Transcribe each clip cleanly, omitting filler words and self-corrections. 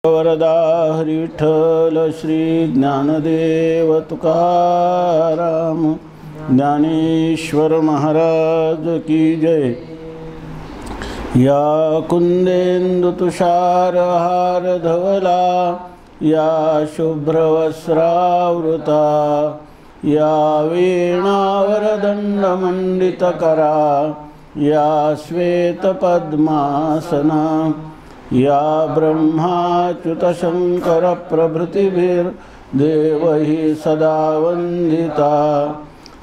वरदा हरी विठ्ठल श्री ज्ञानदेव तुकाराम ज्ञानेश्वर महाराज की जय। या कुंदेंदु तुषार हार धवला, या शुभ्रवस्त्रावृता, या वीणावरदंड मंडित करा, या श्वेत पद्मासना, या ब्रह्माच्युत शंकर प्रभृतिभिर्देवैः सदा वंदिता।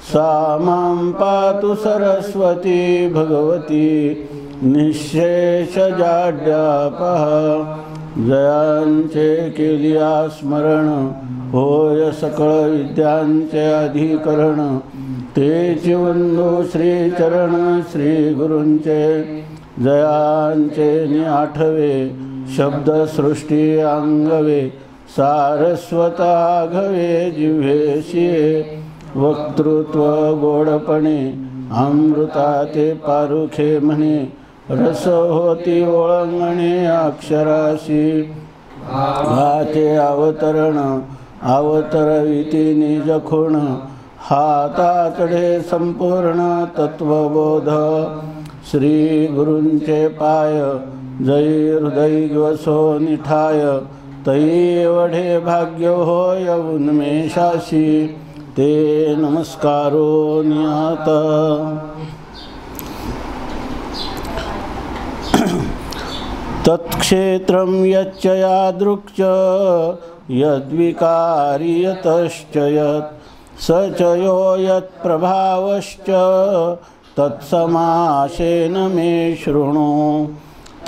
सा मां पातु सरस्वती भगवती निःशेषजाड्यापः। जयांचे केलिया स्मरण, होय सकळ विद्यांचे अधिकरण। तेची वंदो श्रीचरण श्री गुरूंचे, जयांचे आठवे शब्दसृष्टी अंगवे। सारस्वताघवे जिव्हेशिये, वक्तृत्व गोडपणे अमृता ते पारुखे म्हणे। रस होती ओळंगणे अक्षराशी, घाते अवतरण अवतरविती निज खूण। हातातडे संपूर्ण तत्वबोध, श्री गुरूंचे पाय जय हृदय वसो निठाय। तै एवढे भाग्य होय उन्मेषाशी, ते नमस्कारो नियात। तत्क्षेत्रं यच्च यादृक् यद्विकार्यतश्च यत्, स च यो यत्प्रभावश्च तत्समासेन मे शृणु।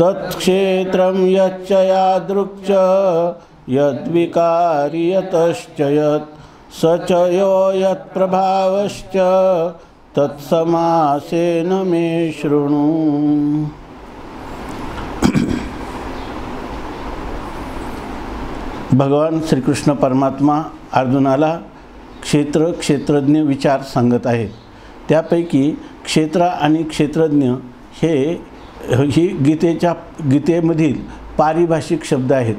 तत्क्षेत्रं यच्च यादृक् यद्विकार्यतश्च यत्, स च यो यत्प्रभावश्च तत्समासेन मे शृणु। भगवान श्रीकृष्ण परमात्मा अर्जुनाला क्षेत्र क्षेत्रज्ञ विचार सांगत आहेत। त्यापैकी क्षेत्र आणि क्षेत्रज्ञ ही गीतेमधील पारिभाषिक शब्द आहेत।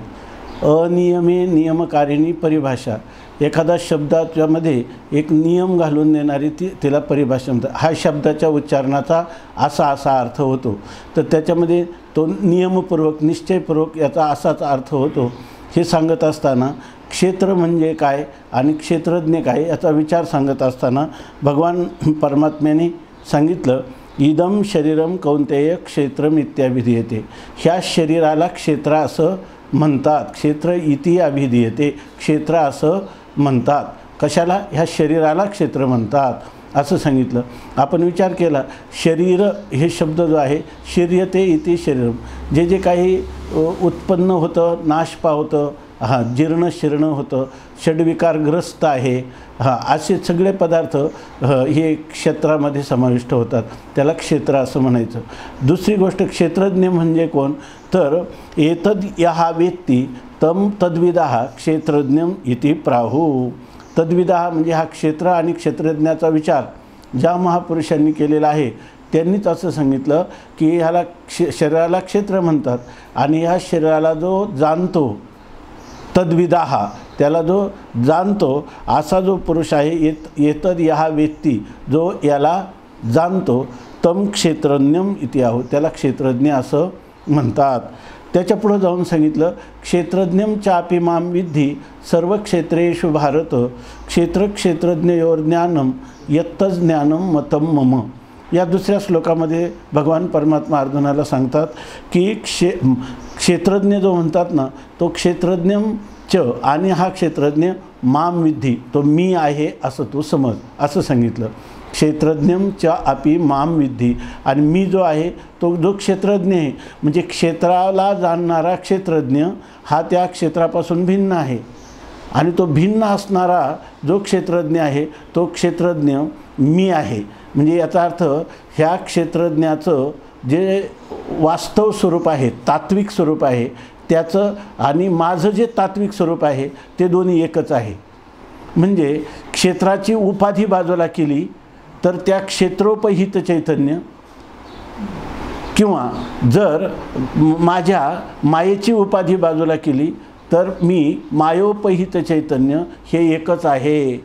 अनियमे नियमकारिणी परिभाषा, एखादा शब्दाच्यामध्ये एक नियम घालून देणारी तिला परिभाषा म्हणतात। हा शब्दाच्या उच्चारणाचा असा अर्थ होतो, तर त्याच्यामध्ये तो नियमपूर्वक निश्चयपूर्वक याचा असाच अर्थ होतो। हे सांगत असताना क्षेत्र म्हणजे काय आणि क्षेत्रज्ञ काय याचा विचार सांगत असताना भगवान परमात्म्याने सांगितलं, इदम शरीरम कौंतेय क्षेत्रम इत्याभिधीयते। ह्या शरीराला क्षेत्र असं म्हणतात, क्षेत्र इति अभिधीयते, क्षेत्र असं म्हणतात। कशाला? ह्या शरीराला क्षेत्र म्हणतात असं सांगितलं। आपण विचार केला, शरीर हे शब्द जो आहे, शरीयते इति शरीरम, जे काही उत्पन्न होतं, नाश पावतं, जीर्ण शीर्ण होतं, षड्विकारग्रस्त आहे, असे सगळे पदार्थ हे क्षेत्रामध्ये समाविष्ट होतात, त्याला क्षेत्र असं म्हणायचं। दुसरी गोष्ट, क्षेत्रज्ञ म्हणजे कोण? तर एतद यहा वेत्ती तम तद्विदाः क्षेत्रज्ञम इति प्राहु। तद्विदाः म्हणजे हा क्षेत्र आणि क्षेत्रज्ञाचा विचार ज्या महापुरुषांनी केलेला आहे त्यांनीच असं सांगितलं की ह्याला शरीराला क्षेत्र म्हणतात, आणि ह्या शरीराला जो जाणतो तद्विदाः, त्याला जो जाणतो असा जो पुरुष आहे, एतद यहा वेत्ती, जो याला जाणतो, तम क्षेत्रज्ञम इति आहो, त्याला क्षेत्रज्ञ असं म्हणतात। त्याच्या पुढे जाऊन सांगितलं, क्षेत्रज्ञम चापि मां विद्धि सर्व क्षेत्रेषु भारत, क्षेत्र क्षेत्रज्ञयोर ज्ञानम यत्तज् ज्ञानम मतम मम। या दुसऱ्या श्लोकामध्ये भगवान परमात्मा अर्जुनाला सांगतात की क्षेत्रज्ञ जो म्हणतात ना, तो क्षेत्रज्ञम च, आणि हा क्षेत्रज्ञ माम विद्धी, तो मी आहे असं तू समज, असं सांगितलं। क्षेत्रज्ञम च अपि माम विद्धी, आणि मी जो आहे तो जो क्षेत्रज्ञ आहे, म्हणजे क्षेत्राला जाणणारा क्षेत्रज्ञ हा त्या क्षेत्रापासून भिन्न आहे, आणि तो भिन्न असणारा जो क्षेत्रज्ञ आहे तो क्षेत्रज्ञ मी आहे। म्हणजे याचा अर्थ ह्या क्षेत्रज्ञाचं जे वास्तव स्वरूप आहे, तात्विक स्वरूप आहे त्याचं, आणि माझं जे तात्विक स्वरूप आहे ते दोन्ही एकच आहे। म्हणजे क्षेत्राची उपाधी बाजूला केली तर त्या क्षेत्रोपहित चैतन्य, किंवा जर माझ्या मायेची उपाधी बाजूला केली तर मी मायोपहित चैतन्य हे एकच आहे.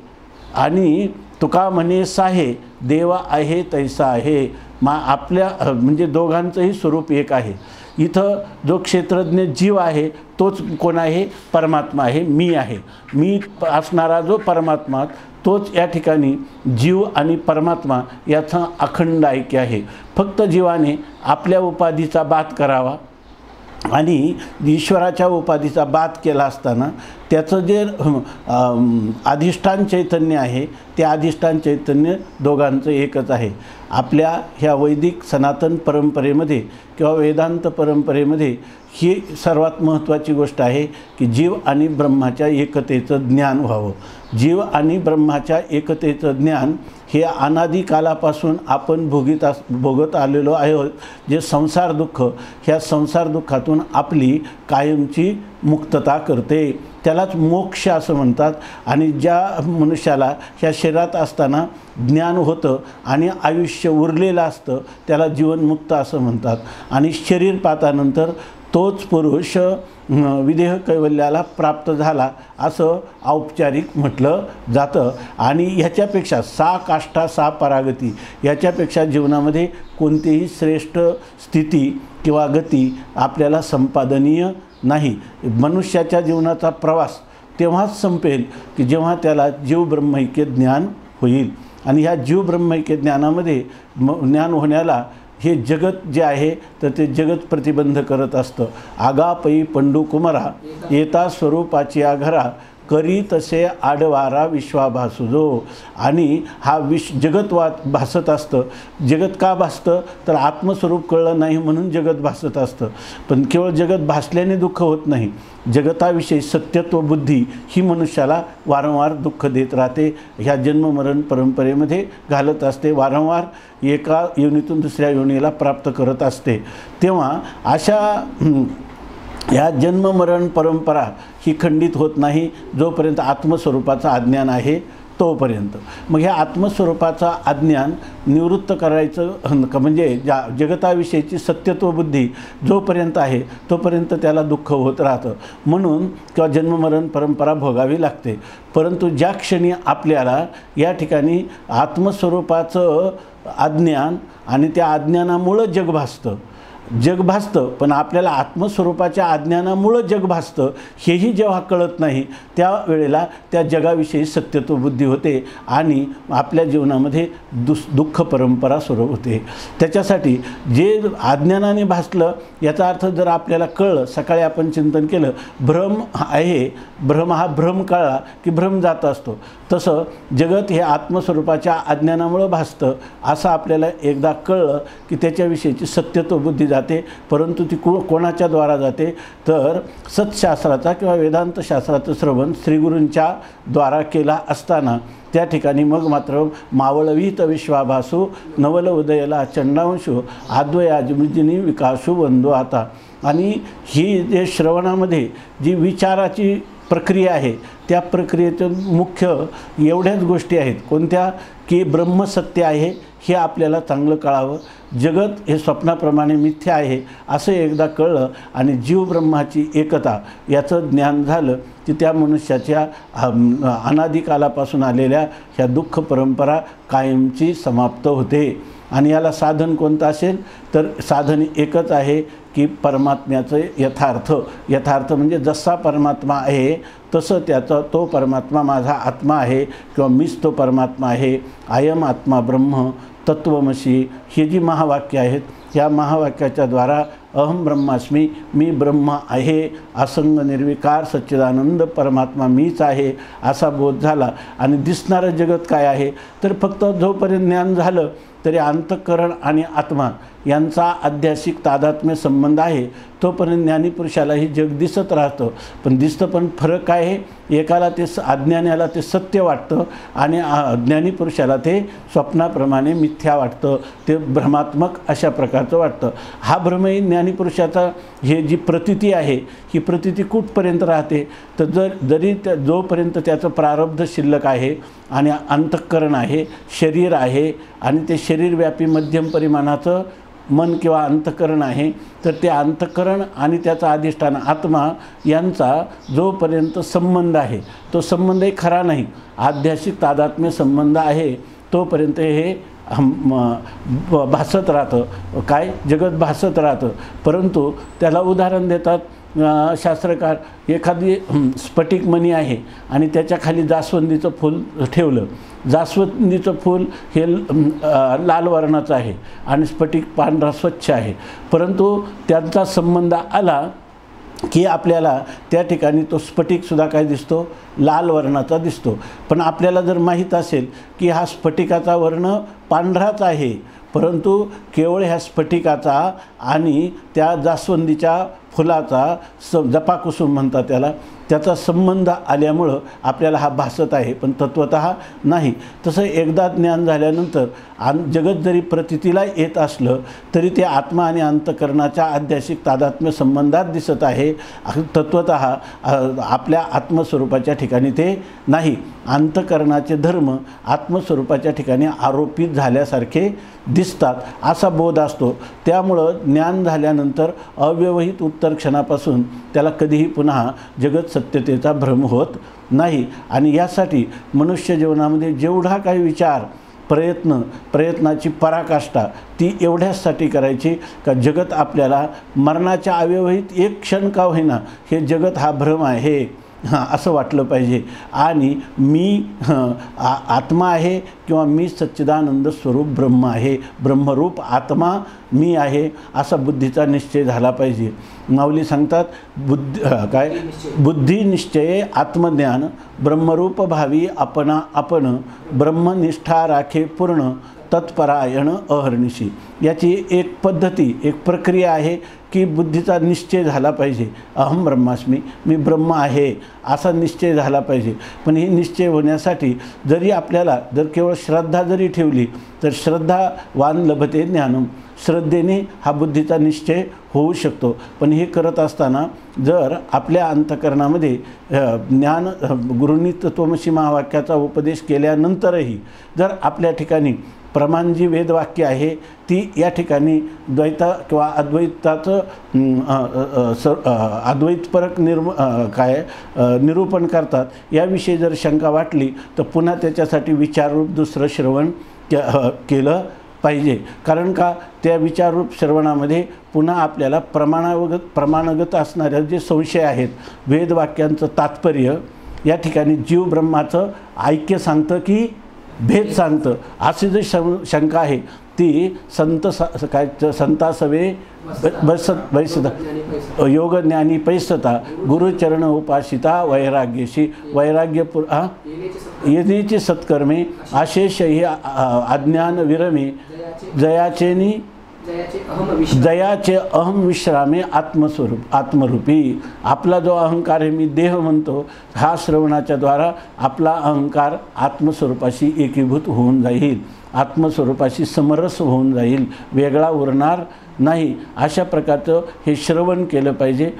आणि तुका म्हणे साहे देवा आहे तैसा आहे. आपल्या म्हणजे दोघांचंही स्वरूप एक आहे. इथं जो क्षेत्रज्ञ जीव आहे तोच कोण आहे? परमात्मा आहे, मी आहे. मी असणारा जो परमात्मा तोच या ठिकाणी जीव आणि परमात्मा याचा अखंड ऐक्य आहे. फक्त जीवाने आपल्या उपाधीचा बात करावा आणि ईश्वराच्या उपाधीचा बात केला असताना त्याचं जे अधिष्ठान चैतन्य आहे ते अधिष्ठान चैतन्य दोघांचं एकच आहे. आपल्या ह्या वैदिक सनातन परंपरेमध्ये किंवा वेदांत परंपरेमध्ये ही सर्वात महत्त्वाची गोष्ट आहे की जीव आणि ब्रह्माच्या एकतेचं ज्ञान व्हावं. जीव आणि ब्रह्माच्या एकतेचं ज्ञान हे अनादी कालापासून आपण भोगत आलेलो आहोत. जे संसार दुःख, ह्या संसार दुःखातून आपली कायमची मुक्तता करते, त्यालाच मोक्ष असं म्हणतात. आणि ज्या मनुष्याला ह्या शरीरात असताना ज्ञान होतं आणि आयुष्य उरलेलं असतं त्याला जीवनमुक्त असं म्हणतात. आणि शरीर पातानंतर तोच पुरुष विदेह कैवल्याला प्राप्त झाला असं औपचारिक म्हटलं जातं. आणि ह्याच्यापेक्षा सा काष्ठा सा परागती, याच्यापेक्षा जीवनामध्ये कोणतीही श्रेष्ठ स्थिती किंवा गती आपल्याला संपादनीय नाही. मनुष्याच्या जीवनाचा प्रवास तेव्हाच संपेल की जेव्हा त्याला जीव ब्रह्मैक्य ज्ञान होईल. आणि ह्या जीव ब्रह्मैक्य ज्ञानामध्ये ज्ञान होण्याला हे जगत जे आहे तर ते जगत प्रतिबंध करत असतं. आगापई पंडू कुमारा येता स्वरूपाची आघरा करी तसे आडवारा विश्वाभासुजो. आणि हा जगत भासत असतं. जगत का भासतं तर आत्मस्वरूप कळलं नाही म्हणून जगत भासत असतं. पण केवळ जगत भासल्याने दुःख होत नाही. जगताविषयी सत्यत्व बुद्धी ही मनुष्याला वारंवार दुःख देत राहते, ह्या जन्ममरण परंपरेमध्ये घालत असते, वारंवार एका योनीतून दुसऱ्या योनीला प्राप्त करत असते. तेव्हा अशा या जन्ममरण परंपरा ही खंडित होत नाही जोपर्यंत आत्मस्वरूपाचं अज्ञान आहे तोपर्यंत. मग ह्या आत्मस्वरूपाचा अज्ञान निवृत्त करायचं म्हणजे जगताविषयीची सत्यत्व बुद्धी जोपर्यंत आहे तोपर्यंत त्याला दुःख होत राहतं. म्हणून किंवा जन्ममरण परंपरा भोगावी लागते. परंतु ज्या क्षणी आपल्याला या ठिकाणी आत्मस्वरूपाचं अज्ञान आणि त्या अज्ञानामुळं जग भासतं, जग भासतं पण आपल्याला आत्मस्वरूपाच्या अज्ञानामुळं जग भासतं हेही जेव्हा कळत नाही त्यावेळेला त्या जगाविषयी सत्यत्व बुद्धी होते आणि आपल्या जीवनामध्ये दुःख परंपरा सुरू होते. त्याच्यासाठी जे अज्ञानाने भासलं याचा अर्थ जर आपल्याला कळलं, सकाळी आपण चिंतन केलं भ्रम आहे, भ्रम हा भ्रम कळला की भ्रम जात असतो, तसं जगत हे आत्मस्वरूपाच्या अज्ञानामुळं भासतं असं आपल्याला एकदा कळलं की त्याच्याविषयीची सत्यत्व बुद्धी जाते. परंतु ती कोणाच्या द्वारा जाते तर सत्शास्त्राचा किंवा वेदांत शास्त्राचं श्रवण श्रीगुरूंच्या द्वारा केला असताना त्या ठिकाणी मग मात्र मावळवीत विश्वाभासू नवल उदयला चंडांशू आद्वयाजमिजिनी विकासू वंदो आता. आणि ही जे श्रवणामध्ये जी विचाराची प्रक्रिया आहे त्या प्रक्रियेतून मुख्य एवढ्याच गोष्टी आहेत. कोणत्या की ब्रह्मसत्य आहे हे आपल्याला चांगलं कळावं, जगत हे स्वप्नाप्रमाणे मिथ्या आहे असं एकदा कळलं आणि जीव ब्रह्माची एकता याचं ज्ञान झालं की त्या मनुष्याच्या अनादिकालापासून आलेल्या ह्या दुःख परंपरा कायमची समाप्त होते. आणि याला साधन कोणतं असेल तर साधन एकच आहे की परमात्म्याचं यथार्थ म्हणजे जसा परमात्मा आहे तसं त्याचा तो परमात्मा माझा आत्मा आहे किंवा मीच तो परमात्मा आहे. अयम आत्मा ब्रह्म तत्वमसी ही जी महावाक्य आहेत ह्या महावाक्याच्या द्वारा अहम ब्रह्मास्मी, मी ब्रह्म आहे, असंग निर्विकार सच्चिदानंद परमात्मा मीच आहे असा बोध झाला. आणि दिसणारं जगत काय आहे तर फक्त जोपर्यंत ज्ञान झालं तरी अंतःकरण आणि आत्मा यांचा अध्यासिक तादात्म्य संबंध आहे तोपर्यंत ज्ञानीपुरुषालाही जग दिसत राहतं. पण दिसतं पण फरक काय आहे, एकाला ते अज्ञानाला ते सत्य वाटतं आणि ज्ञानीपुरुषाला ते स्वप्नाप्रमाणे मिथ्या वाटतं, ते भ्रमात्मक अशा प्रकारचं वाटतं. हा भ्रमही ज्ञानीपुरुषाचा हे जी प्रतीती आहे ही प्रतीती कुठपर्यंत राहते तर जरी जोपर्यंत त्याचं प्रारब्ध शिल्लक आहे आणि अंतःकरण आहे, शरीर आहे आणि ते शरीरव्यापी मध्यम परिमाणाचं मन किंवा अंतःकरण आहे, तर ते अंतःकरण आणि त्याचा अधिष्ठान आत्मा यांचा जोपर्यंत संबंध आहे तो संबंधही खरा नाही, आध्यात्मिक तादात्म्य संबंध आहे, तोपर्यंत हे भासत राहतं, काय जगत भासत राहतं. परंतु त्याला उदाहरण देतात शास्त्रकार, एखादी स्फटिक मणी आहे आणि त्याच्या खाली जास्वंदीचं फूल ठेवलं. जास्वंदीचं फूल हे लाल वर्णाचं आहे आणि स्फटिक पांढरा स्वच्छ आहे, परंतु त्यांचा संबंध आला की आपल्याला त्या ठिकाणी तो स्फटिकसुद्धा काय दिसतो, लाल वर्णाचा दिसतो. पण आपल्याला जर माहीत असेल की हा स्फटिकाचा वर्ण पांढराच आहे, परंतु केवळ ह्या स्फटिकाचा आणि त्या जास्वंदीच्या फुलाचा जपाकुसुम म्हणतात त्याचा संबंध आल्यामुळं आपल्याला हा भासत आहे, पण तत्वतः नाही. तसं एकदा ज्ञान झाल्यानंतर जगत जरी प्रतीतीला येत असलं तरी ते आत्मा आणि अंतःकरणाच्या आध्यात्मिक तादात्म्य संबंधात दिसत आहे, तत्वतः आपल्या आत्मस्वरूपाच्या ठिकाणी ते नाही. अंतःकरणाचे धर्म आत्मस्वरूपाच्या ठिकाणी आरोपित झाल्यासारखे दिसतात असा बोध असतो. त्यामुळं ज्ञान झाल्यानंतर अव्यवहित उत्तर क्षणापासून त्याला कधीही पुन्हा जगत सत्यतेचा भ्रम होत नाही. आणि यासाठी मनुष्य जीवनामध्ये जेवढा काही विचार प्रयत्नाची पराकाष्ठा ती एवढ्याचसाठी करायची का जगत आपल्याला मरणाच्या अव्यवहित एक क्षण का होईना हे जगत हा भ्रम आहे असं वाटलं पाहिजे. आणि मी आत्मा आहे किंवा मी सच्चिदानंद स्वरूप ब्रह्म आहे, ब्रह्मरूप आत्मा मी आहे असा बुद्धीचा निश्चय झाला पाहिजे. माऊली सांगतात बुद्धी निश्चये आत्मज्ञान ब्रह्मरूप भावी आपणा आपण ब्रह्मनिष्ठा राखे पूर्ण तत्परायण अहर्निशी. याची एक पद्धती, एक प्रक्रिया आहे की बुद्धीचा निश्चय झाला पाहिजे. अहम ब्रह्मास्मी, मी ब्रह्म आहे असा निश्चय झाला पाहिजे. पण ही निश्चय होण्यासाठी जरी आपल्याला जर केवळ श्रद्धा जरी ठेवली तर श्रद्धावान लभते ज्ञानम, श्रद्धेने हा बुद्धीचा निश्चय होऊ शकतो. पण हे करत असताना जर आपल्या अंतःकरणामध्ये ज्ञान गुरूंनी तत्त्वमसी महावाक्याचा उपदेश केल्यानंतरही जर आपल्या ठिकाणी प्रमाण जी वेदवाक्य आहे ती या ठिकाणी द्वैता किंवा अद्वैताचं अद्वैतपरक निरूपण करतात, याविषयी जर शंका वाटली तर पुन्हा त्याच्यासाठी विचाररूप दुसरं श्रवण केलं पाहिजे. कारण का त्या विचाररूप श्रवणामध्ये पुन्हा आपल्याला प्रमाणगत असणारे जे संशय आहेत, वेदवाक्यांचं तात्पर्य या ठिकाणी जीव ब्रह्माचं ऐक्य सांगतं की भेद सांगतं अशी जी शंका आहे ती संतासवे बैसता योग ज्ञानी पैसता गुरुचरण उपासिता वैराग्यशी वैराग्यपूर येदीची सत्कर्मे आशेष ही अज्ञान विरमे जयाचे अहम विश्रामे आत्मरूपी. आपला जो अहंकार आहे मी देह म्हणतो, हा श्रवणाच्या द्वारा आपला अहंकार आत्मस्वरूपाशी एकीभूत होऊन जाईल, आत्मस्वरूपाशी समरस होऊन जाईल, वेगळा उरणार नाही. अशा प्रकारचं हे श्रवण केलं पाहिजे.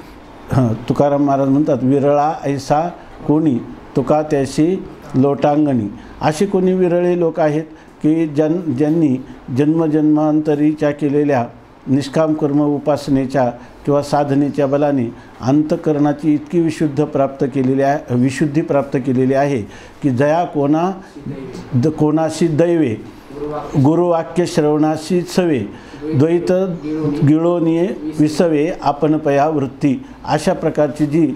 तुकाराम महाराज म्हणतात विरळा ऐसा कोणी तुका त्याशी लोटांगणी. असे कोणी विरळे लोक आहेत की ज्यांनी जन्मजन्मांतरीच्या केलेल्या निष्काम कर्म उपासनेच्या किंवा साधनेच्या बलाने अंतःकरणाची इतकी विशुद्धी प्राप्त केलेली आहे की जया कोणाशी दैवे गुरुवाक्य श्रवणाशी सवे द्वैत गिळोनिये विसवे आपण पया वृत्ती. अशा प्रकारची जी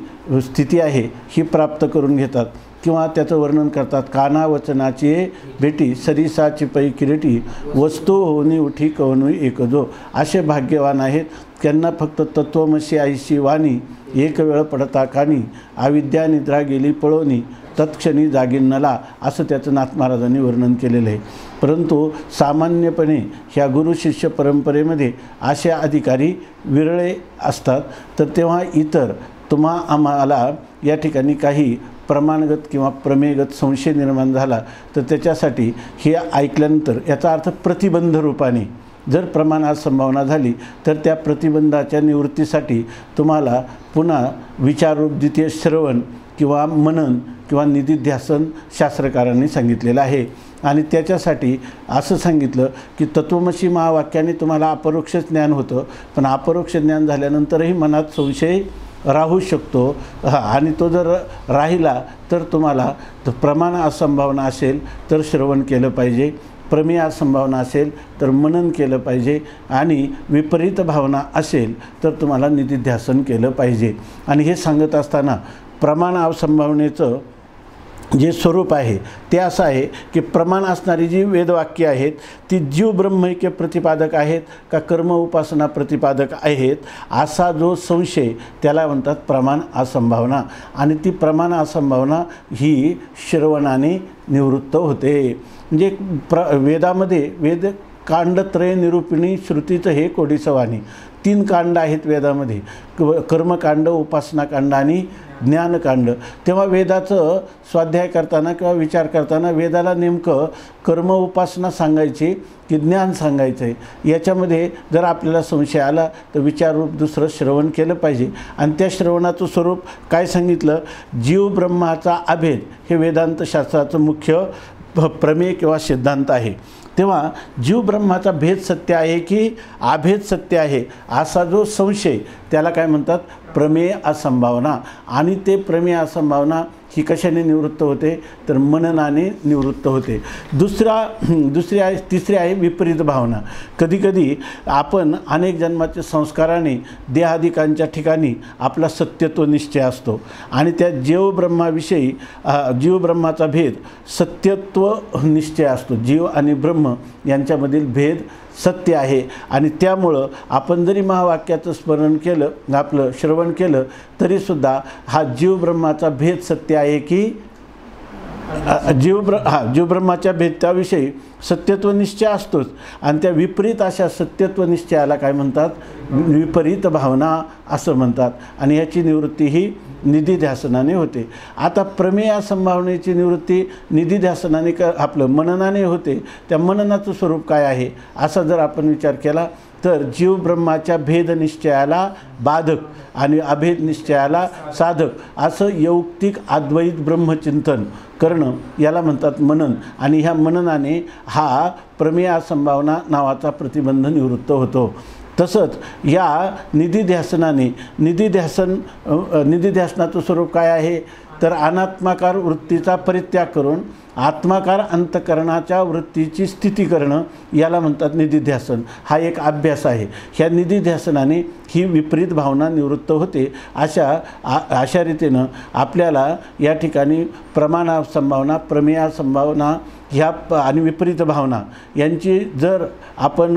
स्थिती आहे ही प्राप्त करून घेतात किंवा त्याचं वर्णन करतात. काना वचनाची भेटी सरिसाची पै किरीटी वस्तू होणी उठी कवनू एकजो. असे भाग्यवान आहेत त्यांना फक्त तत्वमसी आईशी वाणी एक वेळ पडता कानी अविद्या निद्रा गेली पळोनी तत्क्षणी जागीन असं त्याचं नाथ महाराजांनी वर्णन केलेलं आहे. परंतु सामान्यपणे ह्या गुरुशिष्य परंपरेमध्ये असे अधिकारी विरळे असतात. तर तेव्हा इतर आम्हाला या ठिकाणी काही प्रमाणगत किंवा प्रमेयगत संशय निर्माण झाला तर त्याच्यासाठी हे ऐकल्यानंतर याचा अर्थ प्रतिबंध रूपाने जर प्रमाणात संभावना झाली तर त्या प्रतिबंधाच्या निवृत्तीसाठी तुम्हाला पुन्हा विचाररूप द्वितीय श्रवण किंवा मनन किंवा निधिध्यासन शास्त्रकारांनी सांगितलेलं आहे. आणि त्याच्यासाठी असं सांगितलं की तत्त्वमसी महावाक्याने तुम्हाला अपरोक्ष ज्ञान होतं, पण अपरोक्ष ज्ञान झाल्यानंतरही मनात संशय राहू शकतो आणि तो जर राहिला तर तुम्हाला प्रमाण असंभावना असेल तर श्रवण केलं पाहिजे, प्रमेय असंभावना असेल तर मनन केलं पाहिजे आणि विपरीत भावना असेल तर तुम्हाला निधिध्यासन केलं पाहिजे. आणि हे सांगत असताना प्रमाण असंभावनेचं जे स्वरूप आहे ते असं आहे की प्रमाण असणारी जी वेदवाक्य आहेत ती जीव ब्रह्मैक्य प्रतिपादक आहेत का कर्म उपासना प्रतिपादक आहेत, असा जो संशय त्याला म्हणतात प्रमाण असंभावना. आणि ती प्रमाण असंभावना ही श्रवणाने निवृत्त होते. म्हणजे वेदामध्ये वेद कांडत्रय निरूपिणी श्रुतीचं हे कोडीसवानी 3 कांड आहेत वेदामध्ये, कर्मकांड, उपासनाकांड आणि ज्ञानकांड. तेव्हा वेदाचं स्वाध्याय करताना किंवा विचार करताना वेदाला नेमकं कर्म उपासना सांगायची की ज्ञान सांगायचं आहे, याच्यामध्ये जर आपल्याला संशय आला तर विचाररूप दुसरं श्रवण केलं पाहिजे. आणि त्या श्रवणाचं स्वरूप काय सांगितलं, जीव ब्रह्माचा अभेद हे वेदांतशास्त्राचं मुख्य प्रमेय किंवा सिद्धांत आहे. तेव्हा जीव ब्रह्माचा भेद सत्य आहे की अभेद सत्य आहे असा जो संशय त्याला काय म्हणतात, प्रमेय असंभावना. आणि ते प्रमेय असंभावना ही कशाने निवृत्त होते तर मननाने निवृत्त होते. तिसरी आहे विपरीत भावना. कधीकधी आपण अनेक जन्माच्या संस्काराने देहादिकांच्या ठिकाणी आपला सत्यत्व निश्चय असतो आणि त्या जीव ब्रह्माचा भेद सत्यत्व निश्चय असतो. जीव आणि ब्रह्म यांच्यामधील भेद सत्य आहे आणि त्यामुळं आपण जरी महावाक्याचं स्मरण केलं, आपलं श्रवण केलं, तरीसुद्धा हा जीव ब्रह्माचा भेद सत्य आहे की जीव ब्रह्माच्या भेदाविषयी सत्यत्व निश्चय असतोच. आणि त्या विपरीत अशा सत्यत्व निश्चयाला काय म्हणतात, विपरीत भावना असं म्हणतात. आणि याची निवृत्ती ही निधिध्यासनाने होते. आता प्रमेय संभावनेची निवृत्ती निधिध्यासनाने आपलं मननाने होते. त्या मननाचं स्वरूप काय आहे असा जर आपण विचार केला तर जीव ब्रह्माच्या भेद निश्चयाला बाधक आणि अभेद निश्चयाला साधक असं यौक्तिक अद्वैत ब्रह्मचिंतन करणं याला म्हणतात मनन. आणि ह्या मननाने हा प्रमेय संभावना नावाचा प्रतिबंध निवृत्त होतो. तसंच या निधिध्यासनाने निधिध्यासनाचं स्वरूप काय आहे तर अनात्माकार वृत्तीचा परित्याग करून आत्माकार अंतकरणाच्या वृत्तीची स्थिती करणं याला म्हणतात निधिध्यासन. हा एक अभ्यास आहे. ह्या निधिध्यासनाने ही विपरीत भावना निवृत्त होते. अशा रीतीनं आपल्याला या ठिकाणी प्रमाण संभावना, प्रमेय संभावना ह्या आणि विपरीत भावना यांची जर आपण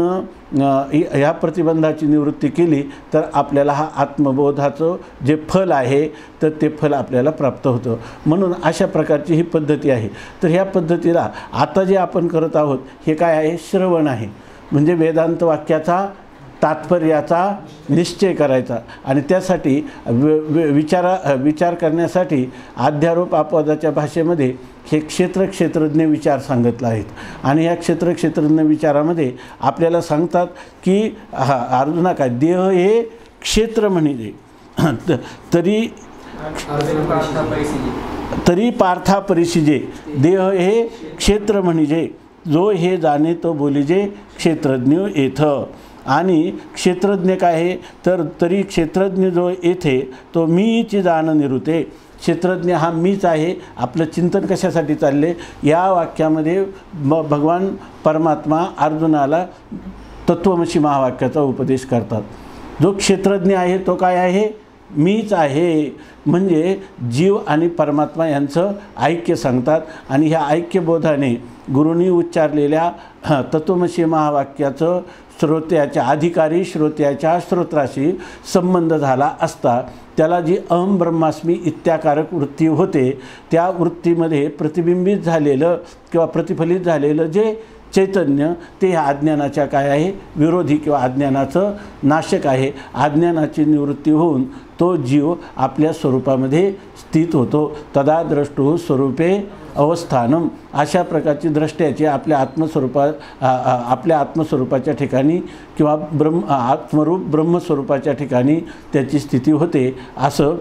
ह्या प्रतिबंधाची निवृत्ती केली तर आपल्याला हा आत्मबोधाचं जे फल आहे तर ते फल आपल्याला प्राप्त होतं. म्हणून अशा प्रकारची ही पद्धती आहे. तर ह्या पद्धतीला आता जे आपण करत आहोत हे काय आहे, श्रवण आहे. म्हणजे वेदांत वाक्याचा तात्पर्याचा निश्चय करायचा आणि त्यासाठी विचार करण्यासाठी अध्यारोप अपवादाच्या भाषेमध्ये हे क्षेत्रज्ञ विचार सांगितले आहेत. आणि या क्षेत्रज्ञ विचारामध्ये आपल्याला सांगतात की अर्जुना काय देह हे क्षेत्र म्हणजे तरी पार्था परिशिजे देह हे क्षेत्र म्हणजे जो हे जाणे तो बोलिजे क्षेत्रज्ञ येथ. आणि क्षेत्रज्ञ काय आहे तर तरी क्षेत्रज्ञ जो येथे तो मीची जाण निरुते. क्षेत्रज्ञ हा मीच आहे. आपलं चिंतन कशासाठी चालले, या वाक्यामध्ये भगवान परमात्मा अर्जुनाला तत्त्वमसी महावाक्याचा उपदेश करतात. जो क्षेत्रज्ञ आहे तो काय आहे, मीच आहे. म्हणजे जीव आणि परमात्मा यांचं ऐक्य सांगतात. आणि ह्या ऐक्यबोधाने गुरूंनी उच्चारलेल्या तत्त्वमसी महावाक्याचं श्रोत्याच्या अधिकारी श्रोत्याच्या श्रोत्राशी संबंध झाला असता त्याला जी अहम ब्रह्मास्मी इत्याकारक वृत्ती होते त्या वृत्तीमध्ये प्रतिबिंबित झालेलं किंवा प्रतिफलित झालेलं जे चैतन्य ते ह्या अज्ञानाच्या काय आहे, विरोधी किंवा अज्ञानाचं नाशक आहे. अज्ञानाची निवृत्ती होऊन तो जीव आपल्या स्वरूपामध्ये स्थित होतो. तदा द्रष्टुः स्वरूपे अवस्थानम. अशा प्रकारची द्रष्ट्याची आपल्या आत्मस्वरूपाच्या ठिकाणी किंवा आत्मरूप ब्रह्मस्वरूपाच्या ठिकाणी त्याची स्थिती होते असं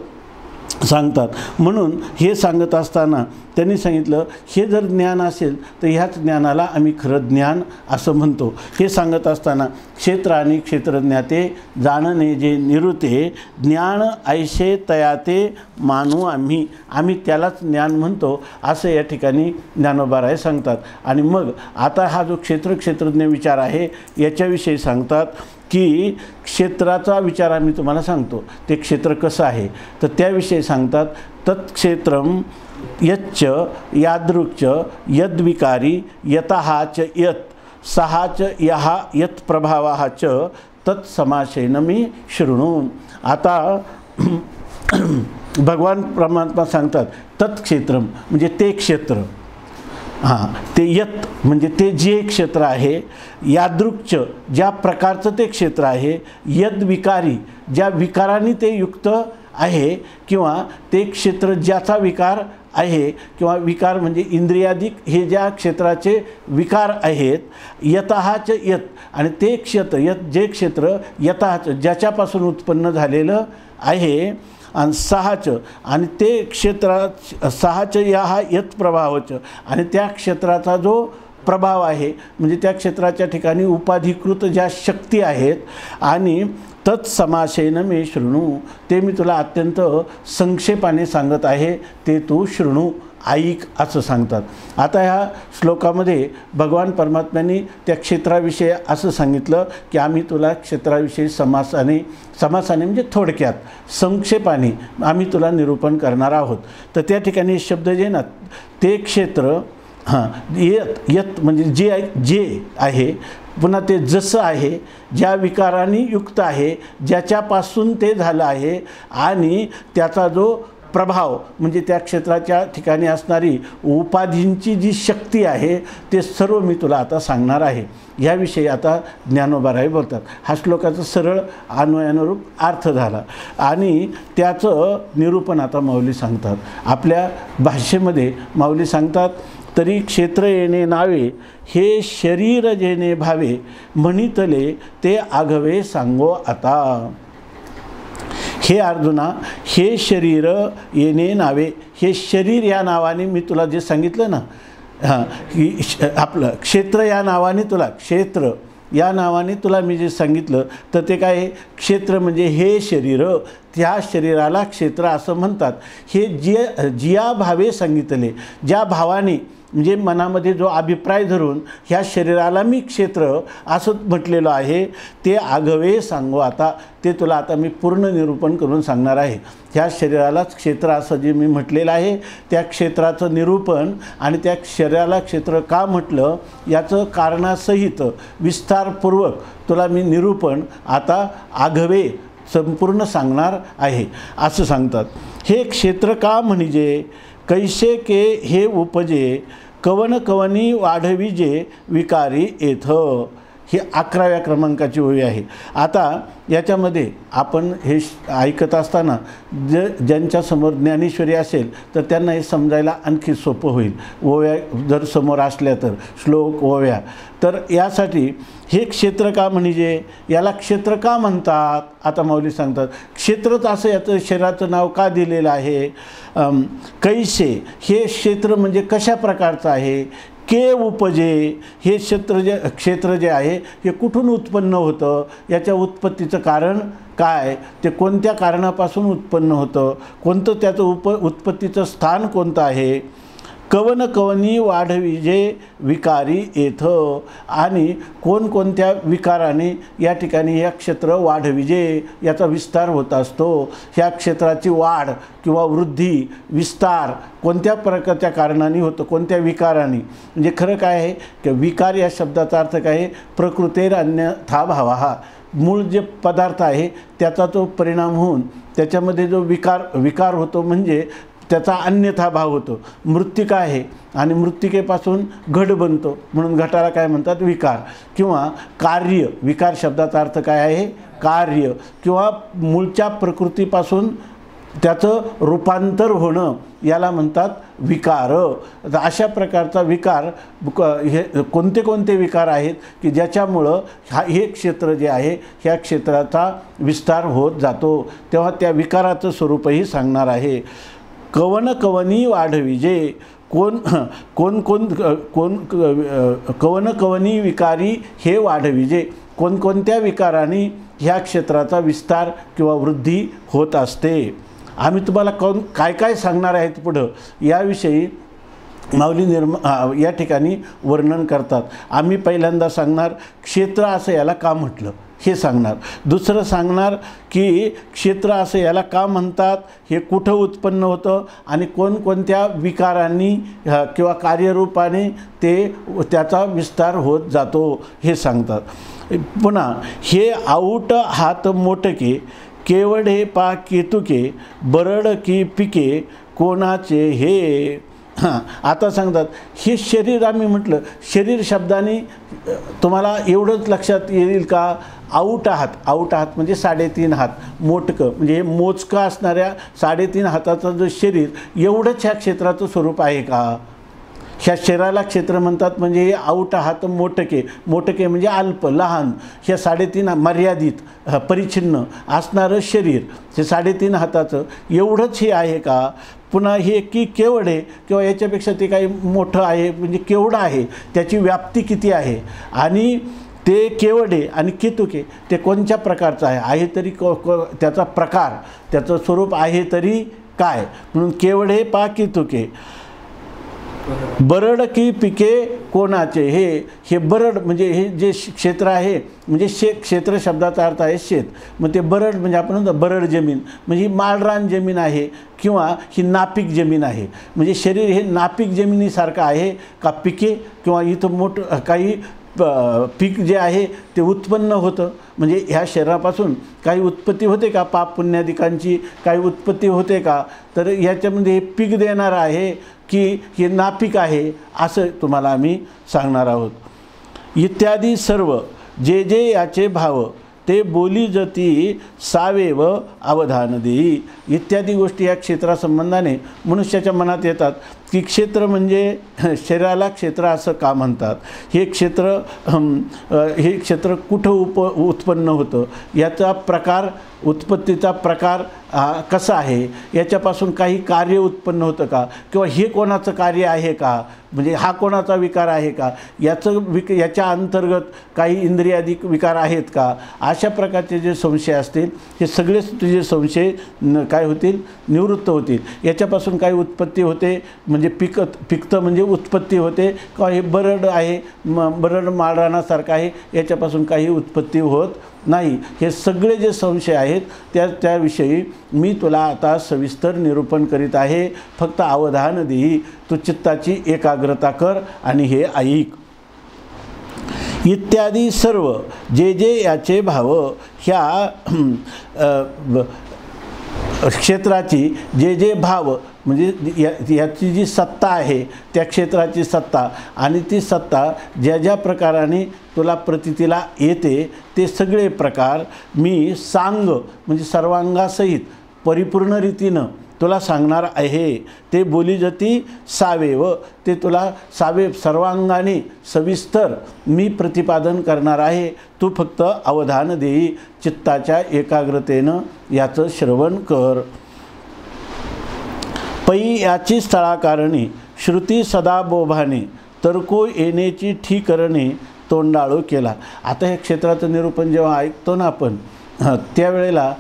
सांगतात. म्हणून हे सांगत असताना त्यांनी सांगितलं, हे जर ज्ञान असेल तर ह्याच ज्ञानाला आम्ही खरं ज्ञान असं म्हणतो. हे सांगत असताना क्षेत्र आणि क्षेत्रज्ञाते जाणणे जे निरुते ज्ञान ऐशे तयाते मानू आम्ही त्यालाच ज्ञान म्हणतो असं या ठिकाणी ज्ञानोबाराय सांगतात. आणि मग आता हा जो क्षेत्रज्ञ विचार आहे याच्याविषयी सांगतात की क्षेत्राचा विचार आम्ही तुम्हाला सांगतो, ते क्षेत्र कसं आहे तर त्याविषयी सांगतात. तत्क्षेत्रम यच्च यादृक्च यद्विकारी यतः च यत् सहा च यः यत् प्रभावः च तत्समासेन मी शृणु. आता भगवान परमात्मा सांगतात तत्क्षेत्रम म्हणजे ते क्षेत्र, ते यत म्हणजे ते जे क्षेत्र आहे, यादृक्च ज्या प्रकारचं ते क्षेत्र आहे, यद विकारी ज्या विकाराने ते युक्त आहे, किंवा ते क्षेत्र ज्याचा विकार आहे, किंवा विकार म्हणजे इंद्रियादिक हे ज्या क्षेत्राचे विकार आहेत, यतःच यत आणि ते क्षेत्र जे क्षेत्र यतःच ज्याच्यापासून उत्पन्न झालेलं आहे, आणि सहाच आणि ते क्षेत्रात सहाच या हा यत प्रभावच आणि त्या क्षेत्राचा जो प्रभाव आहे म्हणजे त्या क्षेत्राच्या ठिकाणी उपाधिकृत ज्या शक्ती आहेत, आणि तत्समासेन मे शृणु ते मी तुला अत्यंत संक्षेपाने सांगत आहे, ते तू शृणु ऐक असं सांगतात. आता ह्या श्लोकामध्ये भगवान परमात्म्यांनी त्या क्षेत्राविषयी असं सांगितलं की आम्ही तुला क्षेत्राविषयी समासाने म्हणजे थोडक्यात संक्षेपाने आम्ही तुला निरूपण करणार आहोत. तर त्या ठिकाणी शब्द जे ना ते क्षेत्र यत म्हणजे जे आहे, पुन्हा ते जसं आहे, ज्या विकाराने युक्त आहे, ज्याच्यापासून ते झालं आहे, आणि त्याचा जो प्रभाव म्हणजे त्या क्षेत्राच्या ठिकाणी असणारी उपाधींची जी शक्ती आहे ते सर्व मी तुला आता सांगणार आहे. याविषयी आता ज्ञानोबाराय बोलतात. हा श्लोकाचा सरळ अन्वयानुरूप अर्थ झाला आणि त्याचं निरूपण आता माऊली सांगतात. आपल्या भाषेमध्ये माऊली सांगतात, तरी क्षेत्र येणे नावे हे शरीर जेणे भावे म्हणितले ते आघवे सांगो आता. हे अर्जुना, हे शरीर येणे नावे, हे शरीर या नावाने मी तुला जे सांगितलं ना, आपलं क्षेत्र या नावाने क्षेत्र या नावाने तुला मी जे सांगितलं तर ते काय, क्षेत्र म्हणजे हे शरीर, त्या शरीराला क्षेत्र असं म्हणतात. हे जिया भावे सांगितले, ज्या भावाने म्हणजे मनामध्ये जो अभिप्राय धरून ह्या शरीराला मी क्षेत्र असं म्हटलेलं आहे, ते आघवे सांगू आता, ते तुला आता मी पूर्ण निरूपण करून सांगणार आहे. ह्या शरीरालाच क्षेत्र असं जे मी म्हटलेलं आहे त्या क्षेत्राचं निरूपण आणि त्या शरीराला क्षेत्र का म्हटलं याचं कारणासहित विस्तारपूर्वक तुला मी निरूपण आता आघवे संपूर्ण सांगणार आहे असं सांगतात. हे क्षेत्र का म्हणजे कैसे के हे उपजे कवन कवनी वाढविजे विकारी येथ. ही 11व्या क्रमांकाची ओळी आहे. आता याच्यामध्ये आपण हे ऐकत असताना ज्यांच्यासमोर ज्ञानेश्वरी असेल तर त्यांना हे समजायला आणखी सोपं होईल. ओव्या जर समोर असल्या तर श्लोक ओव्या, तर यासाठी हे क्षेत्र का म्हणजे याला क्षेत्र का म्हणतात आता माऊली सांगतात. क्षेत्रच असं याचं शरीराचं नाव का दिलेलं आहे. कैसे हे क्षेत्र म्हणजे कशा प्रकारचं आहे. के उपजे हे क्षेत्र जे आहे हे कुठून उत्पन्न होतं, याच्या उत्पत्तीचं कारण काय, ते कोणत्या कारणापासून उत्पन्न होतं, कोणतं त्याचं उत्पत्तीचं स्थान कोणतं आहे. कवन कवनी वाढविजे विकारी येथ, आणि कोणकोणत्या विकाराने या ठिकाणी या क्षेत्र वाढविजे याचा विस्तार होत असतो. ह्या क्षेत्राची वाढ किंवा वृद्धी विस्तार कोणत्या प्रकारच्या कारणाने होतं, कोणत्या विकाराने. म्हणजे खरं काय आहे की विकार या शब्दाचा अर्थ काय आहे, प्रकृतेर अन्यथा भावा, मूळ जे पदार्थ आहे त्याचा तो परिणाम होऊन त्याच्यामध्ये जो विकार होतो म्हणजे त्याचा अन्यथा भाव होतो. मृत्तिका आहे आणि मृत्तिकेपासून घट बनतो म्हणून घटाला काय म्हणतात विकार. किंवा कार्य, विकार शब्दाचा अर्थ काय आहे कार्य, किंवा मूळच्या प्रकृतीपासून त्याचं रूपांतर होणं याला म्हणतात विकार. अशा प्रकारचा विकार हे कोणते कोणते विकार आहेत की ज्याच्यामुळं हे क्षेत्र जे आहे ह्या क्षेत्राचा विस्तार होत जातो, तेव्हा त्या विकाराचं स्वरूपही सांगणार आहे. कवन कवनी वाढविजे, कोण कोण कोण कोण कवन कवनी विकारी हे वाढविजे, कोणकोणत्या विकारांनी ह्या क्षेत्राचा विस्तार किंवा वृद्धी होत असते. आम्ही तुम्हाला काय काय सांगणार आहेत पुढं याविषयी माऊली या ठिकाणी वर्णन करतात. आम्ही पहिल्यांदा सांगणार क्षेत्र असं याला का म्हटलं हे सांगणार. दुसरं सांगणार की क्षेत्र असं याला का म्हणतात, हे कुठं उत्पन्न होतं आणि कोणकोणत्या विकारांनी किंवा कार्यरूपाने त्याचा विस्तार होत जातो हे सांगतात. पुन्हा हे आऊट हात मोटके, केवढे पा केतुके, बरड की पिके कोणाचे हे. आता सांगतात हे शरीर. आम्ही म्हटलं शरीर शब्दाने तुम्हाला एवढंच लक्षात येईल का, आऊट हात. आऊट हात म्हणजे 3.5 हात, मोटकं म्हणजे हे मोजकं असणाऱ्या 3.5 हाताचं जो शरीर एवढंच ह्या क्षेत्राचं स्वरूप आहे का. ह्या शरीराला क्षेत्र म्हणतात. म्हणजे हे आऊट हात मोटके, मोटके म्हणजे अल्प लहान, ह्या 3.5 मर्यादित परिच्छिन्न असणारं शरीर हे 3.5 हाताचं एवढंच हे आहे का. पुन्हा हे की केवढे किंवा याच्यापेक्षा ते काही मोठं आहे म्हणजे केवढं आहे, त्याची व्याप्ती किती आहे, आणि ते केवढे आणि केतुके ते कोणत्या प्रकारचं आहे तरी त्याचा प्रकार, त्याचं स्वरूप आहे तरी काय. म्हणून केवढे पा केतुके, बरड की पिके कोणाचे हे बरड म्हणजे हे जे क्षेत्र आहे म्हणजे क्षेत्र शब्दाचा अर्थ आहे शेत. मग ते बरड म्हणजे आपण म्हणतो बरड जमीन म्हणजे ही माळरान जमीन आहे किंवा ही नापीक जमीन आहे. म्हणजे शरीर हे नापीक जमिनीसारखं आहे का पिके, किंवा इथं मोठं काही पीक जे आहे ते उत्पन्न होतं. म्हणजे ह्या शरीरापासून काही उत्पत्ती होते का, पाप पुण्यादिकांची काही उत्पत्ती होते का. तर याच्यामध्ये हे पीक देणारं आहे की हे नापीक आहे असं तुम्हाला आम्ही सांगणार आहोत. इत्यादी सर्व जे जे याचे भाव ते बोली जती सावेव अवधान देई. इत्यादी गोष्टी या क्षेत्रासंबंधाने मनुष्याच्या मनात येतात की क्षेत्र म्हणजे शरीराला क्षेत्र असं का म्हणतात, हे क्षेत्र कुठं उत्पन्न होतं, याचा प्रकार, उत्पत्तीचा प्रकार कसा आहे, याच्यापासून काही कार्य उत्पन्न होतं का, किंवा हे कोणाचं कार्य आहे का, म्हणजे हा कोणाचा विकार आहे का, याच्या अंतर्गत काही इंद्रियादिक विकार आहेत का. अशा प्रकारचे जे संशय असतील हे सगळेच तुझे संशय काय होतील, निवृत्त होतील. याच्यापासून काही उत्पत्ती होते म्हणजे पिकतं म्हणजे उत्पत्ती होते का, हे बरड आहे बरड माळरानासारखं आहे याच्यापासून काही उत्पत्ती होत नाही. हे सगळे जे संशय आहेत त्याविषयी मी तुला आता सविस्तर निरूपण करीत आहे. फक्त अवधान देई, तू चित्ताची एकाग्रता कर आणि हे ऐक. इत्यादी सर्व जे जे याचे भाव ह्या क्षेत्राची जे जे भाव म्हणजे याची जी सत्ता आहे त्या क्षेत्राची सत्ता, आणि ती सत्ता ज्या ज्या प्रकाराने तुला प्रतीतीला येते ते सगळे प्रकार मी सांग म्हणजे सर्वांगासहित परिपूर्ण रीतीनं तुला सांगणार आहे. ते बोली जती सावेव, ते तुला सर्वांगाने सविस्तर मी प्रतिपादन करणार आहे. तू फक्त अवधान देई, चित्ताच्या एकाग्रतेनं याचं श्रवण कर. पै याची स्थळाकारणे श्रुती सदा बोभाने, तरको येण्याची ठीकरणे तोंडाळू केला. आता ह्या क्षेत्राचं निरूपण जेव्हा ऐकतो ना आपण त्यावेळेला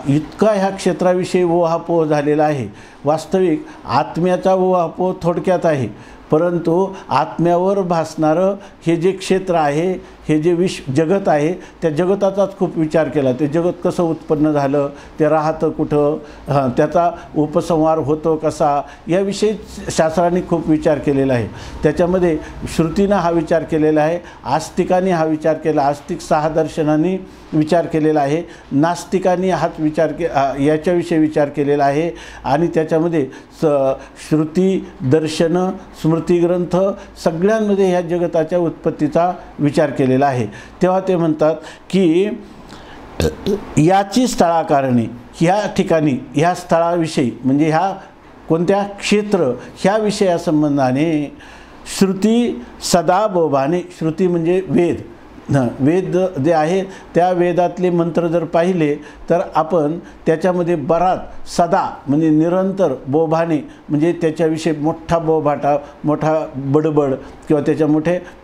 इतका ह्या क्षेत्राविषयी ओहापोह झालेला आहे. वास्तविक आत्म्याचा ओहापोह थोडक्यात आहे, परंतु आत्म्यावर भासणारं हे जे क्षेत्र आहे, हे जे जगत आहे त्या जगताचाच खूप विचार केला. ते जगत कसं उत्पन्न झालं, ते राहतं कुठं, त्याचा उपसंहार होतो कसा, याविषयी शास्त्रांनी खूप विचार केलेला आहे. त्याच्यामध्ये श्रुतीनं हा विचार केलेला आहे, आस्तिकांनी हा विचार केला, आस्तिक 6 दर्शनांनी विचार केलेला आहे, नास्तिकांनी हाच विचार याच्याविषयी विचार केलेला आहे. आणि त्याच्यामध्ये श्रुती, दर्शनं, स्मृतिग्रंथ सगळ्यांमध्ये ह्या जगताच्या उत्पत्तीचा विचार केलेला आहे. तेव्हा ते म्हणतात की याची स्थळाकारणे, ह्या ठिकाणी ह्या स्थळाविषयी म्हणजे ह्या कोणत्या क्षेत्र ह्या विषयासंबंधाने श्रुती सदा बोभाने, श्रुती म्हणजे वेद, वेद जे आहे त्या वेदातले मंत्र जर पाहिले तर आपण त्याच्यामध्ये बराच सदा म्हणजे निरंतर बोभाने म्हणजे त्याच्याविषयी मोठा बोभाटा, मोठा बडबड किंवा त्याच्या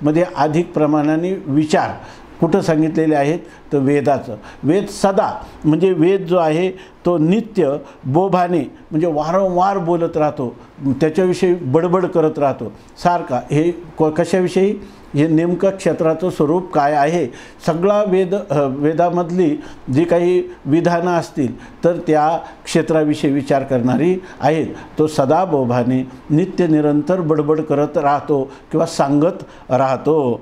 मध्ये अधिक प्रमाणाने विचार कुठं सांगितलेले आहेत तर वेदाचं. वेद सदा म्हणजे वेद जो आहे तो नित्य बोभाने म्हणजे वारंवार बोलत राहतो, त्याच्याविषयी बडबड करत राहतो सारखा. हे कशाविषयी, हे नेमकं क्षेत्राचं स्वरूप काय आहे, सगळा वेदामधली जी काही विधानं असतील तर त्या क्षेत्राविषयी विचार करणारी आहेत. तो सदा बोभाने नित्य निरंतर बडबड करत राहतो किंवा सांगत राहतो.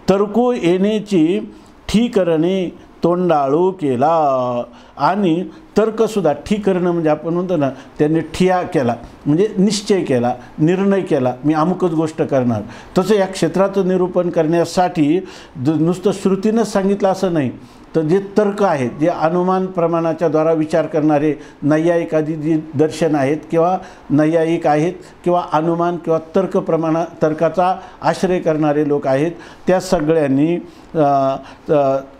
तर्कू येण्याची ठीक करणे तोंडाळू केला. आणि तर्कसुद्धा ठीक करणं म्हणजे आपण म्हणतो ना, त्यांनी ठिया केला म्हणजे निश्चय केला, निर्णय केला, मी अमुकच गोष्ट करणार. तसं या क्षेत्राचं निरूपण करण्यासाठी नुसतं श्रुतीनंच सांगितलं असं नाही, तर जे तर्क आहेत, जे अनुमान प्रमाणाच्या द्वारा विचार करणारे नैयायिक आदी जी दर्शन आहेत किंवा नैयायिक आहेत किंवा अनुमान किंवा तर्काचा आश्रय करणारे लोक आहेत, त्या सगळ्यांनी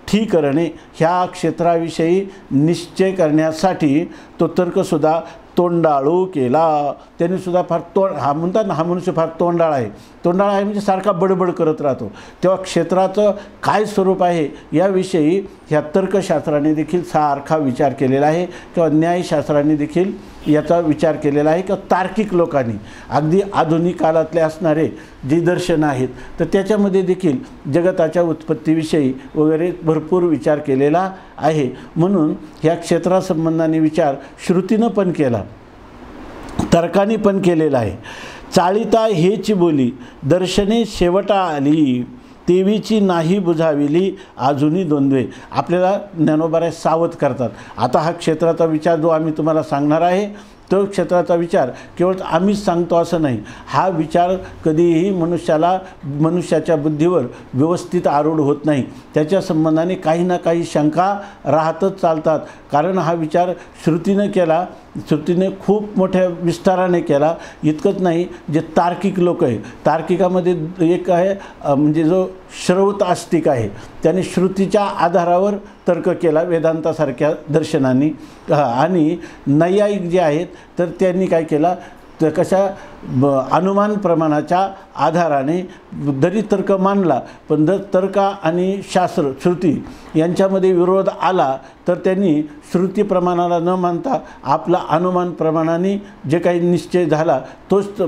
ठीक करणे ह्या क्षेत्राविषयी निश्चय करण्यासाठी तो तर्कसुद्धा तोंडाळू केला. त्यांनीसुद्धा फार हा म्हणतात ना, हा मनुष्य फार तोंडाळ आहे. तोंडाळ आहे म्हणजे सारखा बडबड करत राहतो. तेव्हा क्षेत्राचं काय स्वरूप आहे याविषयी ह्या तर्कशास्त्राने देखील सारखा विचार केलेला आहे किंवा न्यायशास्त्राने देखील याचा विचार केलेला आहे किंवा तार्किक लोकांनी अगदी आधुनिक काळातले असणारे जी दर्शनं आहेत तर त्याच्यामध्ये देखील जगताच्या उत्पत्तीविषयी वगैरे भरपूर विचार केलेला आहे. म्हणून ह्या क्षेत्रासंबंधाने विचार श्रुतीनं पण केला, तर्काने पण केलेला आहे. चाळीता हेची बोली दर्शने शेवटा आली, तेवीची नाही बुझाविली अजूनही द्वंद्वे. आपल्याला ज्ञानोबा सावध करतात. आता हा क्षेत्राचा विचार जो आम्ही तुम्हाला सांगणार आहे तो क्षेत्राचा विचार केवळ आम्हीच सांगतो असं नाही. हा विचार कधीही मनुष्याच्या बुद्धीवर व्यवस्थित आरूढ होत नाही. त्याच्या संबंधाने काही ना काही शंका राहतच चालतात. कारण हा विचार श्रुतीनं केला, श्रुतीने खूप मोठ्या विस्ताराने केला. इतकंच नाही, जे तार्किक लोक आहे, तार्किकामध्ये एक आहे म्हणजे जो श्रौत आस्तिक आहे, त्याने श्रुतीच्या आधारावर तर्क केला वेदांतासारख्या दर्शनांनी. आणि नैयायिक जे आहेत तर त्यांनी काय केला तर कशा अनुमान प्रमाणाच्या आधाराने जरी तर्क मानला पण जर तर्क आणि शास्त्र श्रुती यांच्यामध्ये विरोध आला तर त्यांनी श्रुती प्रमाणाला न मानता आपला अनुमान प्रमाणाने जे काही निश्चय झाला तोच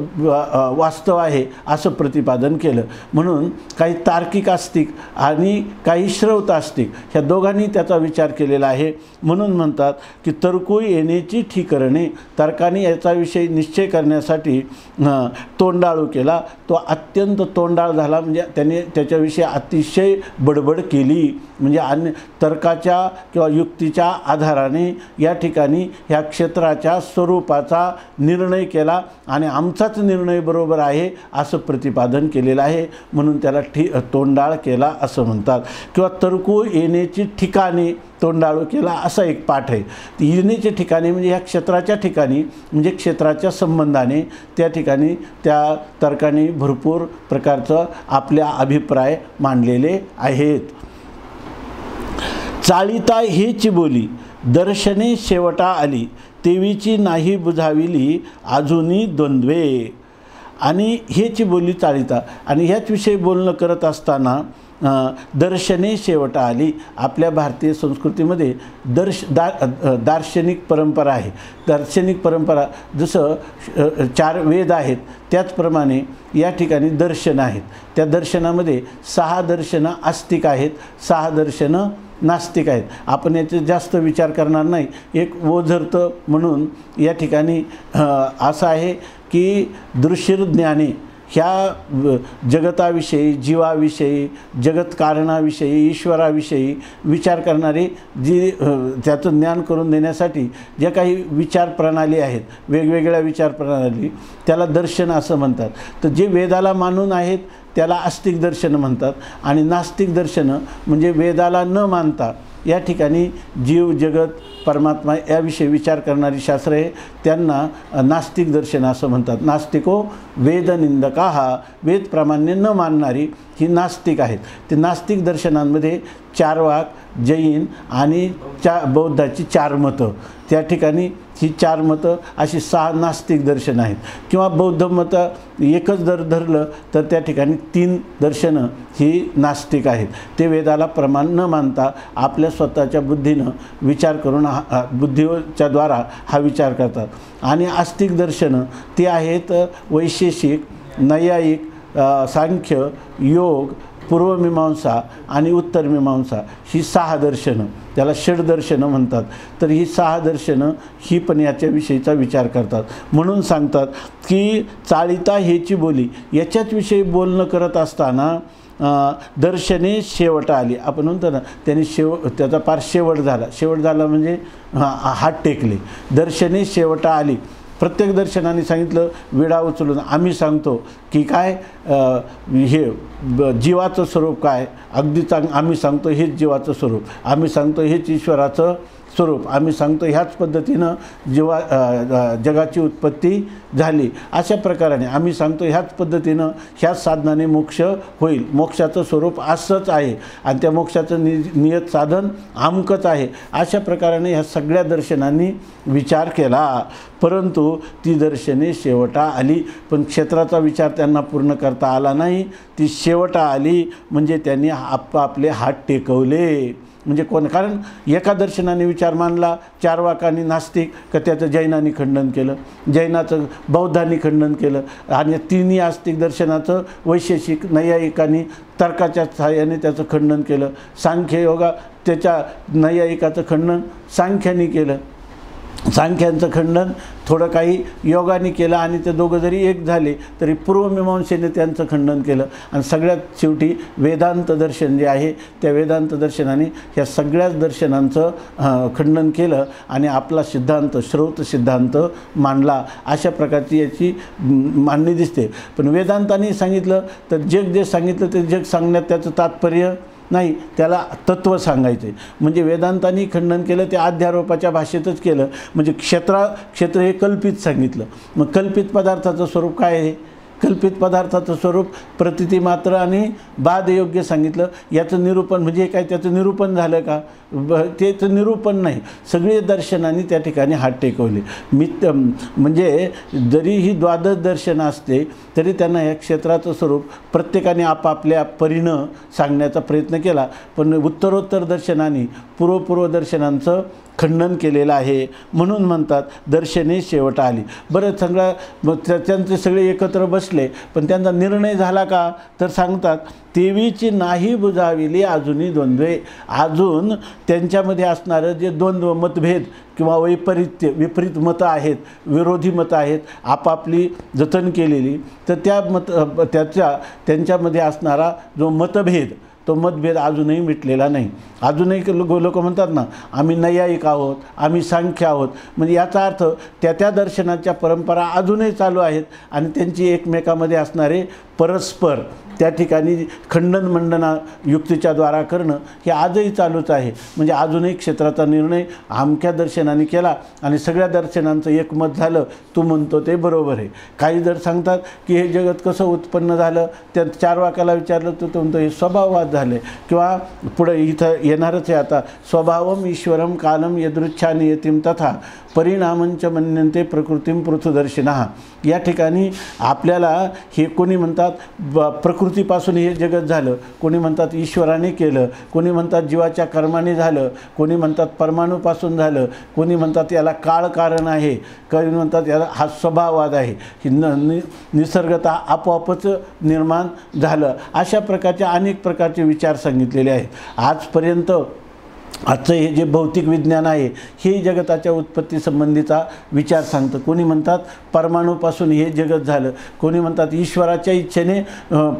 वास्तव आहे असं प्रतिपादन केलं. म्हणून काही तार्किक आस्तिक आणि काही श्रौत आस्तिक ह्या दोघांनी त्याचा विचार केलेला आहे. म्हणून म्हणतात की तर्कू येण्याची ठीक करणे, तर्काने याचा विषय निश्चय करण्यासाठी तोंडाळू केला. तो अत्यंत तोंडाळ झाला म्हणजे त्याने त्याच्याविषयी अतिशय बडबड केली. म्हणजे अन्य तर्काच्या किंवा युक्तीच्या आधाराने या ठिकाणी ह्या क्षेत्राच्या स्वरूपाचा निर्णय केला आणि आमचाच निर्णय बरोबर आहे असं प्रतिपादन केलेलं आहे. म्हणून त्याला तोंडाळ केला असं म्हणतात. किंवा तर्कू येण्याची ठिकाणे तोंडाळू केला असा एक पाठ आहे. येण्याचे ठिकाणी म्हणजे ह्या क्षेत्राच्या ठिकाणी म्हणजे क्षेत्राच्या संबंधाने त्या ठिकाणी त्या तर्काने भरपूर प्रकारचं आपल्या अभिप्राय मांडलेले आहेत. चाळीता हेची बोली दर्शने शेवटा आली, तेवीची नाही बुझाविली अजूनही द्वंद्वे. आणि हेची बोली चाळीता आणि ह्याच विषयी बोलणं करत असताना दर्शने शेवटा आली. आपल्या भारतीय संस्कृतीमध्ये दार्शनिक परंपरा आहे. दार्शनिक परंपरा जसं 4 वेद आहेत त्याचप्रमाणे या ठिकाणी दर्शन आहेत. त्या दर्शनामध्ये 6 दर्शनं आस्तिक आहेत, 6 दर्शनं नास्तिक आहेत. आपण याचे जास्त विचार करणार नाही. एक ओझरत म्हणून या ठिकाणी असं आहे की दृश्यज्ञाने ह्या जगताविषयी, जीवाविषयी, जगतकारणाविषयी, ईश्वराविषयी विचार करणारी जी त्याचं ज्ञान करून देण्यासाठी ज्या काही विचार प्रणाली आहेत, वेगवेगळ्या विचार प्रणाली, त्याला दर्शन असं म्हणतात. तर जे वेदाला मानून आहेत त्याला आस्तिक दर्शनं म्हणतात आणि नास्तिक दर्शनं म्हणजे वेदाला न मानता या ठिकाणी जीव जगत परमात्मा याविषयी विचार करणारी शास्त्र आहे त्यांना नास्तिक दर्शन असं म्हणतात. नास्तिको वेदनिंदकाः, वेद प्रामाण्य न मानणारी ही नास्तिक आहेत. ते नास्तिक दर्शनांमध्ये चार्वाक, जैन आणि बौद्धाची 4 मतं, त्या ठिकाणी ही 4 मतं अशी 6 नास्तिक दर्शन आहेत. किंवा बौद्ध मतं एकच जर धरलं तर त्या ठिकाणी 3 दर्शनं ही नास्तिक आहेत. ते वेदाला प्रमाण न मानता आपल्या स्वतःच्या बुद्धीनं विचार करून बुद्धीच्या द्वारा हा विचार करतात. आणि आस्तिक दर्शनं ते आहेत वैशेषिक, नैयायिक, सांख्य, योग, पूर्वमीमांसा आणि उत्तरमीमांसा ही 6 दर्शनं, त्याला षड्दर्शनं म्हणतात. तर ही 6 दर्शनं ही पण याच्याविषयीचा विचार करतात. म्हणून सांगतात की चाळिता हेची बोली याच्याच विषयी बोलणं करत असताना दर्शने शेवट आली. आपण म्हणतो ना त्यांनी त्याचा पार शेवट झाला म्हणजे हात टेकले. दर्शने शेवट आली. प्रत्येक दर्शनाने सांगितलं विडा उचलून आम्ही सांगतो की काय हे जीवाचं स्वरूप काय, अगदी आम्ही सांगतो हेच जीवाचं स्वरूप, आम्ही सांगतो हेच ईश्वराचं स्वरूप, आम्ही सांगतो ह्याच पद्धतीनं जगाची उत्पत्ती झाली. अशा प्रकाराने आम्ही सांगतो ह्याच पद्धतीनं ह्याच साधनाने मोक्ष होईल. मोक्षाचं स्वरूप असंच आहे आणि त्या मोक्षाचं नियत साधन आमकंच आहे. अशा प्रकाराने ह्या सगळ्या दर्शनांनी विचार केला. परंतु ती दर्शने शेवटा आली. पण क्षेत्राचा विचार त्यांना पूर्ण करता आला नाही. ती शेवटा आली म्हणजे त्यांनी आपले हात टेकवले. म्हणजे कारण एका दर्शनाने विचार मानला चार्वाकांनी नास्तिक का त्याचं जैनांनी खंडन केलं, जैनाचं बौद्धांनी खंडन केलं आणि 3 आस्तिक दर्शनाचं वैशेषिक नैयायिकांनी तर्काच्या सहाय्याने त्याचं खंडन केलं. सांख्ययोगा त्याच्या नैयायिकाचं खंडन सांख्याने केलं, सांख्यांचं खंडन थोडं काही योगाने केलं आणि ते दोघं जरी एक झाले तरी पूर्वमीमांसेने त्यांचं खंडन केलं. आणि सगळ्यात शेवटी वेदांत दर्शन जे आहे त्या वेदांत दर्शनाने ह्या सगळ्याच दर्शनांचं खंडन केलं आणि आपला सिद्धांत श्रौत सिद्धांत मांडला. अशा प्रकारची याची मांडणी दिसते. पण वेदांतांनी सांगितलं तर जग जे सांगितलं ते जग सांगण्यात त्याचं तात्पर्य नाही, त्याला तत्त्व सांगायचे. म्हणजे वेदांतांनी खंडन केलं ते अध्यारोपाच्या भाषेतच केलं. म्हणजे क्षेत्र हे कल्पित सांगितलं. मग कल्पित पदार्थाचं स्वरूप काय आहे? कल्पित पदार्थाचं स्वरूप प्रतिती मात्र आणि बाधयोग्य सांगितलं. याचं निरूपण म्हणजे काय त्याचं निरूपण झालं का? त्याचं निरूपण नाही. सगळे दर्शनांनी त्या ठिकाणी हात टेकवले. म्हणजे जरी ही द्वादश दर्शनं असते तरी त्यांना या क्षेत्राचं स्वरूप प्रत्येकाने आपापल्या परीनं सांगण्याचा प्रयत्न केला. पण उत्तरोत्तर दर्शनांनी पूर्व दर्शनांचं खंडन केलेलं आहे. म्हणून म्हणतात दर्शने शेवट आली. बरं सगळं त्यांचे सगळे एकत्र बसले पण त्यांचा निर्णय झाला का? तर सांगतात तेवीची नाही बुजाविली अजूनही द्वंद्वे. अजून त्यांच्यामध्ये असणारं जे द्वंद्व मतभेद किंवा विपरीत मतं आहेत, विरोधी मतं आहेत आपापली जतन केलेली, तर त्यांच्यामध्ये असणारा जो मतभेद तो मतभेद अजूनही मिटलेला नाही. अजूनही लोक म्हणतात ना आम्ही नैयायिक आहोत, आम्ही सांख्य आहोत. म्हणजे याचा अर्थ त्या दर्शनाच्या परंपरा अजूनही चालू आहेत आणि त्यांची एकमेकामध्ये असणारे परस्पर त्या ठिकाणी खंडन मंडना युक्तीच्या द्वारा करणं हे आजही चालूच आहे. म्हणजे अजूनही क्षेत्राचा निर्णय अमक्या दर्शनाने केला आणि सगळ्या दर्शनांचं एकमत झालं, तू म्हणतो ते बरोबर आहे. काही जर सांगतात की हे जगत कसं उत्पन्न झालं, त्या चार्वाकाला विचारलं तो म्हणतो हे स्वभाववाद झाले. किंवा पुढे इथं येणारच आहे आता स्वभावम ईश्वरम कालम यदृच्छा नियतीम तथा परिणामंच मन्यन्ते प्रकृतीम पृथुदर्शिनः. या ठिकाणी आपल्याला हे कोणी म्हणतात प्रकृतीपासून हे जगत झालं, कोणी म्हणतात ईश्वराने केलं, कोणी म्हणतात जीवाच्या कर्माने झालं, कोणी म्हणतात परमाणूपासून झालं, कोणी म्हणतात याला काळ कारण आहे, कोणी म्हणतात याला हा स्वभाववाद आहे, निसर्गतः आपोआपच निर्माण झालं. अशा प्रकारचे अनेक प्रकारचे विचार सांगितलेले आहेत. आजपर्यंत आजचं हे जे भौतिक विज्ञान आहे हे जगताच्या उत्पत्तीसंबंधीचा विचार सांगतं. कोणी म्हणतात परमाणूपासून हे जगत झालं, कोणी म्हणतात ईश्वराच्या इच्छेने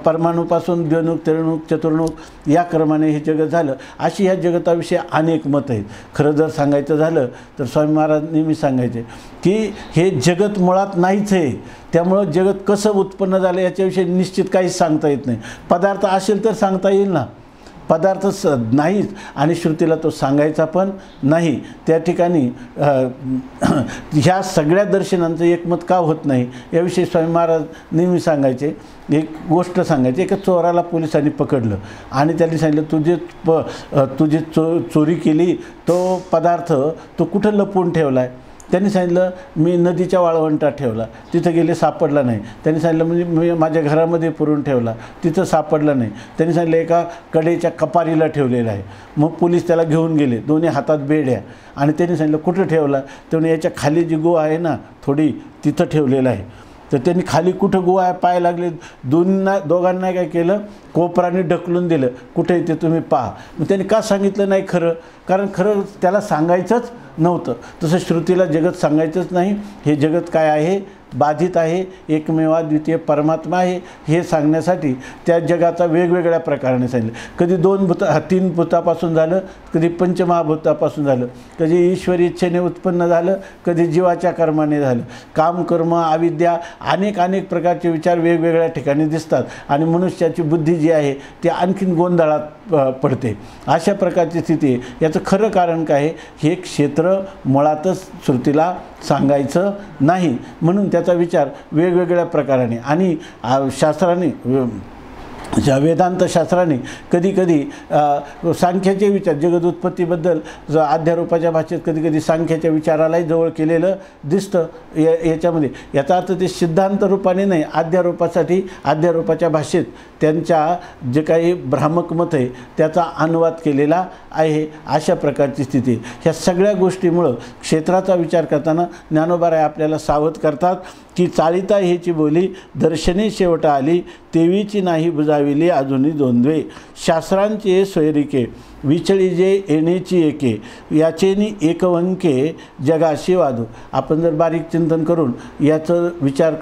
परमाणूपासून द्विणुक त्रिणुक चतुर्णुक या क्रमाने हे जगत झालं. अशी ह्या जगताविषयी अनेक मतं आहेत. खरं जर सांगायचं झालं तर स्वामी महाराज नेहमी सांगायचे की हे जगत मुळात नाहीच आहे, त्यामुळं जगत कसं उत्पन्न झालं याच्याविषयी निश्चित काहीच सांगता येत नाही. पदार्थ असेल तर सांगता येईल ना, पदार्थ नाहीच आणि श्रुतीला तो सांगायचा पण नाही. त्या ठिकाणी ह्या सगळ्या दर्शनांचं एकमत का होत नाही याविषयी स्वामी महाराज नेहमी सांगायचे. एक गोष्ट सांगायची, एका चोराला पोलिसांनी पकडलं आणि त्यांनी सांगितलं तुझी चोरी केली तो पदार्थ तो कुठं लपवून ठेवला आहे. त्यांनी सांगितलं मी नदीच्या वाळवंटात ठेवला, तिथं गेले सापडला नाही. त्यांनी सांगितलं म्हणजे मी माझ्या घरामध्ये पुरून ठेवला, तिथं सापडला नाही. त्यांनी सांगितलं एका कडेच्या कपारीला ठेवलेला आहे. मग पोलीस त्याला घेऊन गेले, दोन्ही हातात बेड्या, आणि त्यांनी सांगितलं कुठं ठेवला. तेव्हा याच्या खाली जी गो आहे ना थोडी, तिथं ठेवलेलं आहे. तर त्यांनी खाली कुठं गो आहे पाय लागले, दोघांना काय केलं, कोपराने ढकलून दिलं, कुठे येते तुम्ही पहा. मग त्यांनी का सांगितलं नाही खरं, कारण खरं त्याला सांगायचंच नव्हतं. तसं श्रुतीला जगत सांगायचंच नाही. हे जगत काय आहे, बाधित आहे, एकमेवा द्वितीय परमात्मा आहे हे सांगण्यासाठी त्या जगाचा वेगवेगळ्या प्रकाराने सांगितलं. कधी 3 भूतापासून झालं, कधी पंचमहाभूतापासून झालं, कधी ईश्वरी इच्छेने उत्पन्न झालं, कधी जीवाच्या कर्माने झालं. काम, कर्म, अविद्या, अनेक प्रकारचे विचार वेगवेगळ्या ठिकाणी दिसतात आणि मनुष्याची बुद्धी जी आहे ती आणखीन गोंधळात पडते. अशा प्रकारची स्थिती आहे. याचं खरं कारण काय आहे, हे क्षेत्र मुळातच श्रुतीला सांगायचं नाही, म्हणून त्याचा विचार वेगवेगळ्या प्रकाराने आणि शास्त्राने, वेदांत शास्त्राने कधी कधी सांख्याचे विचार जगदुत्पत्तीबद्दल अध्यारोपाच्या भाषेत कधी कधी सांख्याच्या विचारालाही जवळ केलेलं दिसतं याच्यामध्ये. याचा अर्थ ते सिद्धांत रूपाने नाही, अध्यारोपासाठी अध्यारोपाच्या भाषेत त्यांच्या जे काही भ्रामक मत आहे त्याचा अनुवाद केलेला आहे. अशा प्रकारची स्थिती. ह्या सगळ्या गोष्टीमुळं क्षेत्राचा विचार करताना ज्ञानोबाराय आपल्याला सावध करतात की चालिता हेची बोली दर्शने शेवट आली, तेवीची नाही बुजाविली अजूनी द्वंद्वे. शास्त्रांचे सोयरिके विचळी जे येणेची एके, याचेनी एकवंके जगाशी वादू. आपण जर बारीक चिंतन करून याचं विचार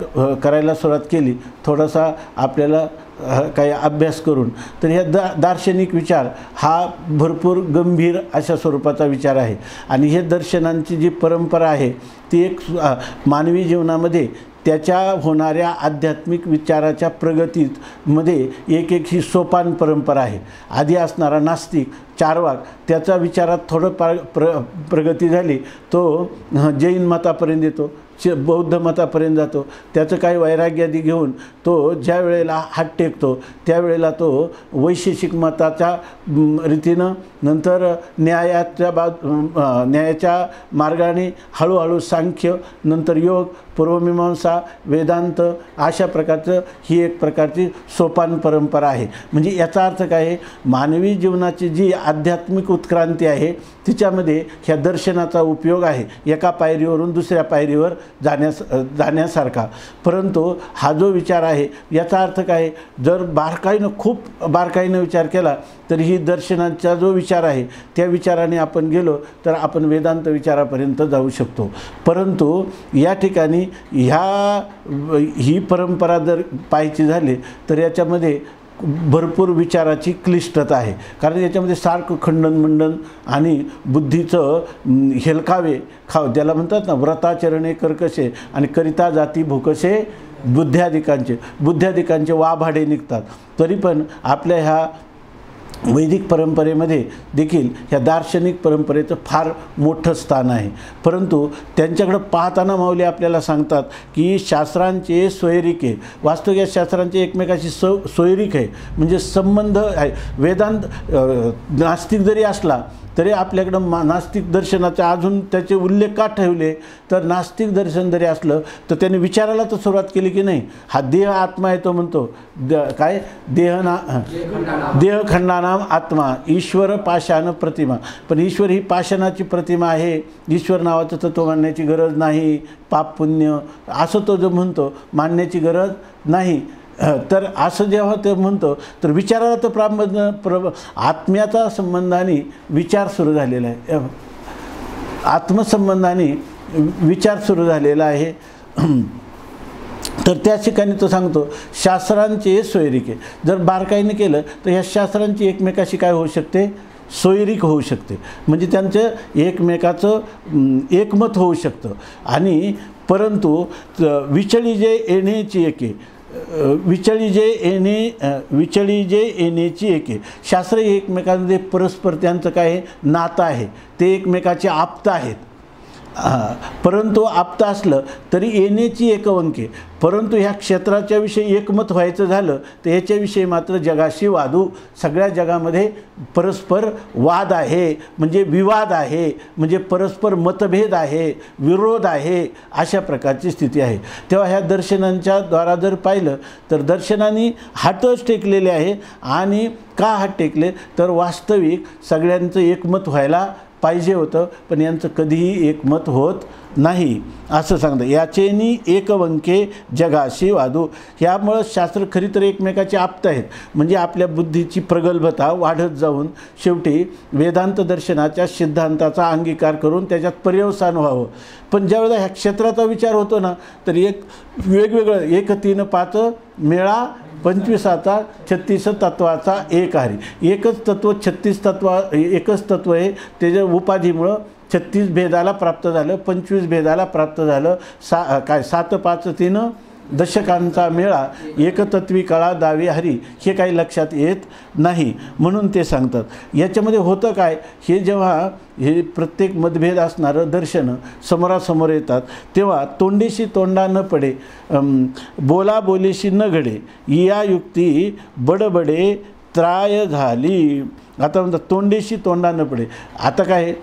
करायला सुरुवात केली, थोडासा आपल्याला काही अभ्यास करून, तर ह्या दार्शनिक विचार हा भरपूर गंभीर अशा स्वरूपाचा विचार आहे. आणि हे दर्शनांची जी परंपरा आहे ती एक मानवी जीवनामध्ये त्याच्या होणाऱ्या आध्यात्मिक विचाराच्या प्रगतीमध्ये एक ही सोपान परंपरा आहे. आधी असणारा नास्तिक चार्वाक त्याचा विचारात थोडं प्रगती झाली, तो जैन मतापर्यंत येतो, बौद्ध मतापर्यंत जातो. त्याचं काही वैराग्यादी घेऊन तो ज्या वेळेला हात टेकतो त्यावेळेला तो वैशेषिक मताच्या रीतीनं, नंतर न्यायाच्या मार्गाने हळूहळू सांख्य, नंतर योग, पूर्वमीमांसा, वेदांत, अशा प्रकारचं ही एक प्रकारची सोपान परंपरा आहे. म्हणजे याचा अर्थ काय आहे, मानवी जीवनाची जी आध्यात्मिक उत्क्रांती आहे तिच्यामध्ये ह्या दर्शनाचा उपयोग आहे, एका पायरीवरून दुसऱ्या पायरीवर जाण्यासारखा. परंतु हा जो विचार आहे याचा अर्थ काय, जर खूप बारकाईनं विचार केला तर ही दर्शनाचा जो विचार आहे त्या विचाराने आपण गेलो तर आपण वेदांत विचारापर्यंत जाऊ शकतो. परंतु या ठिकाणी ही परंपरा जर पाहायची झाली तर याच्यामध्ये भरपूर विचाराची क्लिष्टता आहे. कारण याच्यामध्ये सारखं खंडन मंडन आणि बुद्धीचं हेलकावे ज्याला म्हणतात ना, व्रताचरणे कर्कशे आणि करिता जाती भूकशे बुद्ध्याधिकांचे वाभाडे निघतात. तरी पण आपल्या ह्या वैदिक परंपरेमध्ये देखील ह्या दार्शनिक परंपरेचं फार मोठं स्थान आहे. परंतु त्यांच्याकडं पाहताना माऊली आपल्याला सांगतात की शास्त्रांचे सोयरिके, वास्तविक या शास्त्रांचे एकमेकाशी सोयरिक आहे, म्हणजे संबंध आहे. वेदांत नास्तिक जरी असला तरी आपल्याकडं नास्तिक दर्शनाचा अजून त्याचे उल्लेख का ठेवले, तर नास्तिक दर्शन जरी असलं तर त्याने विचारायला तर सुरुवात केली की नाही, हा देह आत्मा आहे तो म्हणतो, काय देहखंडानाम आत्मा ईश्वर पाषाण प्रतिमा. पण ईश्वर ही पाषाणाची प्रतिमा आहे, ईश्वर नावाचं तत्व मानण्याची गरज नाही, पाप पुण्य असं तो जो म्हणतो मानण्याची गरज नाही. तर असं जेव्हा ते म्हणतो तर विचाराला तर आत्म्याचा संबंधाने विचार सुरू झालेला आहे, आत्मसंबंधाने विचार सुरू झालेला आहे. तर त्या ठिकाणी तो सांगतो शास्त्रांचे सोयरिके. जर बारकाईने केलं तर ह्या शास्त्रांची एकमेकाशी काय होऊ शकते, सोयरीक होऊ शकते, म्हणजे त्यांचं एकमेकाचं एकमत होऊ शकतं. आणि परंतु विचळी जे येण्याची एके, विचळी जे येण्याची एके. शास्त्र एकमेकांमध्ये परस्पर त्यांचं काय आहे, नातं आहे, ते एकमेकाचे आप्त आहेत. परंतु आप्त असलं तरी येण्याची एकवंके. परंतु ह्या क्षेत्राच्या विषयी एकमत व्हायचं झालं तर याच्याविषयी मात्र जगाशी वादू. सगळ्या जगामध्ये परस्पर वाद आहे, म्हणजे विवाद आहे, म्हणजे परस्पर मतभेद आहे, विरोध आहे, अशा प्रकारची स्थिती आहे. तेव्हा ह्या दर्शनांच्या द्वारा जर पाहिलं तर दर्शनांनी हातच टेकलेले आहे. आणि का हात टेकले तर वास्तविक सगळ्यांचं एकमत व्हायला पाहिजे होतं, पण यांचं कधीही एकमत होत नाही असं सांगतं. याचेनी एकवंके जगाशी वादू. ह्यामुळं शास्त्र खरी तर एकमेकाचे आप्त आहेत, म्हणजे आपल्या बुद्धीची प्रगल्भता वाढत जाऊन शेवटी वेदांत दर्शनाच्या सिद्धांताचा अंगीकार करून त्याच्यात पर्यवसान व्हावं. पण ज्यावेळेला ह्या क्षेत्राचा विचार होतो ना तर एक वेगवेगळं 1 3 5 मेळा 25 36 तत्वाचा एक हरी. एकच तत्व 36 तत्व, एकच तत्व आहे, त्याच्या उपाधीमुळं 36 भेदाला प्राप्त झालं, 25 भेदाला प्राप्त झालं. 7 5 3 दशकांचा मेळा एकतत्वी कळा दावी हरी, हे काही लक्षात येत नाही. म्हणून ते सांगतात. याच्यामध्ये होतं काय, हे जेव्हा हे प्रत्येक मतभेद असणारं दर्शनं समोरासमोर येतात तेव्हा तोंडीशी तोंडा न पडे, बोला बोलीशी न घडे, या युक्ती बडबडे त्राय झाली. आता म्हणतात तोंडीशी तोंडा न पडे. आता काय,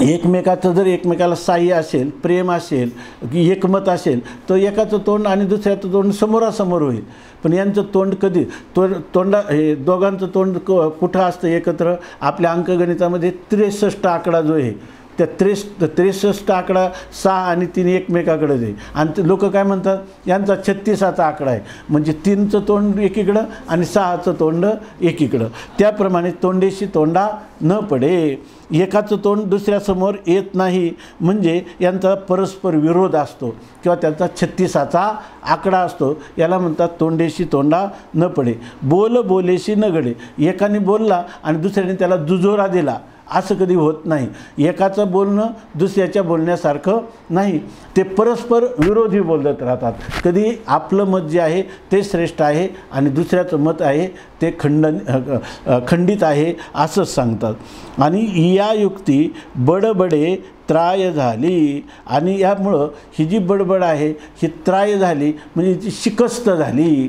एकमेकाचं जर एकमेकाला साह्य असेल, प्रेम असेल, एकमत असेल तर एकाचं तोंड आणि दुसऱ्याचं तोंड समोरासमोर होईल. पण यांचं तोंड कधी हे दोघांचं तोंड कुठं असतं एकत्र, आपल्या अंकगणितामध्ये 63 आकडा जो आहे त्या 63 आकडा 6 आणि 3 एकमेकाकडे आहे. आणि ते लोक काय म्हणतात, यांचा 36चा आकडा आहे, म्हणजे 3चं तोंड एकीकडं आणि 6चं तोंड एकीकडं. त्याप्रमाणे तोंडेशी तोंडा न पडे, एकाचं तोंड दुसऱ्यासमोर येत नाही, म्हणजे यांचा परस्पर विरोध असतो किंवा त्यांचा 36चा आकडा असतो. याला म्हणतात तोंडेशी तोंडा न पडे. बोल बोलेशी न घडे. एकाने बोलला आणि दुसऱ्याने त्याला दुजोरा दिला, असं कधी होत नाही. एकाचं बोलणं दुसऱ्याच्या बोलण्यासारखं नाही, ते परस्पर विरोधी बोलत राहतात. कधी आपलं मत जे आहे ते श्रेष्ठ आहे आणि दुसऱ्याचं मत आहे ते खंडित आहे असंच सांगतात. आणि या युक्ती बडबडे त्राय झाली. आणि यामुळं ही जी बडबड आहे ही त्राय झाली, म्हणजे ती शिकस्त झाली.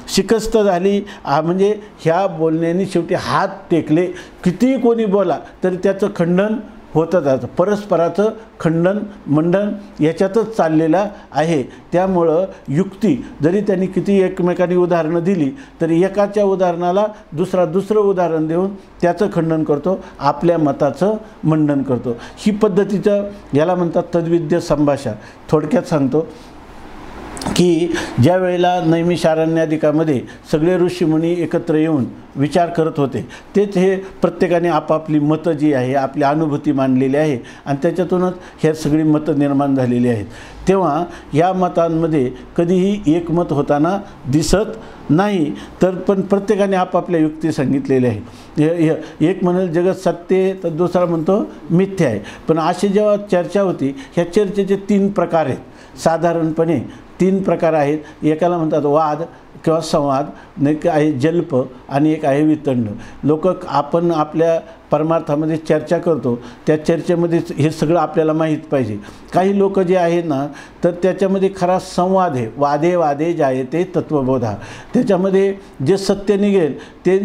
शिकस्त झाली म्हणजे ह्या बोलण्याने शेवटी हात टेकले. कितीही कोणी बोला तरी त्याचं खंडन होतं जातं. परस्पराचं खंडन मंडन याच्यातच चाललेलं आहे. त्यामुळं युक्ती जरी त्यांनी किती एकमेकांनी उदाहरणं दिली तरी एकाच्या उदाहरणाला दुसरं उदाहरण देऊन त्याचं खंडन करतो, आपल्या मताचं मंडन करतो. ही पद्धतीचं याला म्हणतात तद्विद्य संभाषण. थोडक्यात सांगतो की ज्या वेळेला नैमिषारण्याधिकामध्ये सगळे ऋषीमुनी एकत्र येऊन विचार करत होते, तेच हे प्रत्येकाने आपापली मतं जी आहे, आपली अनुभूती मांडलेली आहे आणि त्याच्यातूनच ह्या सगळी मतं निर्माण झालेली आहेत. तेव्हा या मतांमध्ये कधीही एकमत होताना दिसत नाही, तर पण प्रत्येकाने आपापल्या युक्ती सांगितलेल्या आहेत. एक म्हणेल जगत सत्य आहे तर दुसरा म्हणतो मिथ्या आहे. पण अशी जेव्हा चर्चा होती, ह्या चर्चेचे 3 प्रकार आहेत. साधारणपणे 3 प्रकार आहेत. एकाला म्हणतात वाद किंवा संवाद, एक आहे जल्प आणि एक आहे वितंड. लोक आपण आपल्या परमार्थामध्ये चर्चा करतो, त्या चर्चेमध्ये हे सगळं आपल्याला माहीत पाहिजे. काही लोक जे आहेत ना तर त्याच्यामध्ये खरा संवाद आहे. वादे वादे जायते तत्वबोधा. त्याच्यामध्ये जे सत्य निघेल ते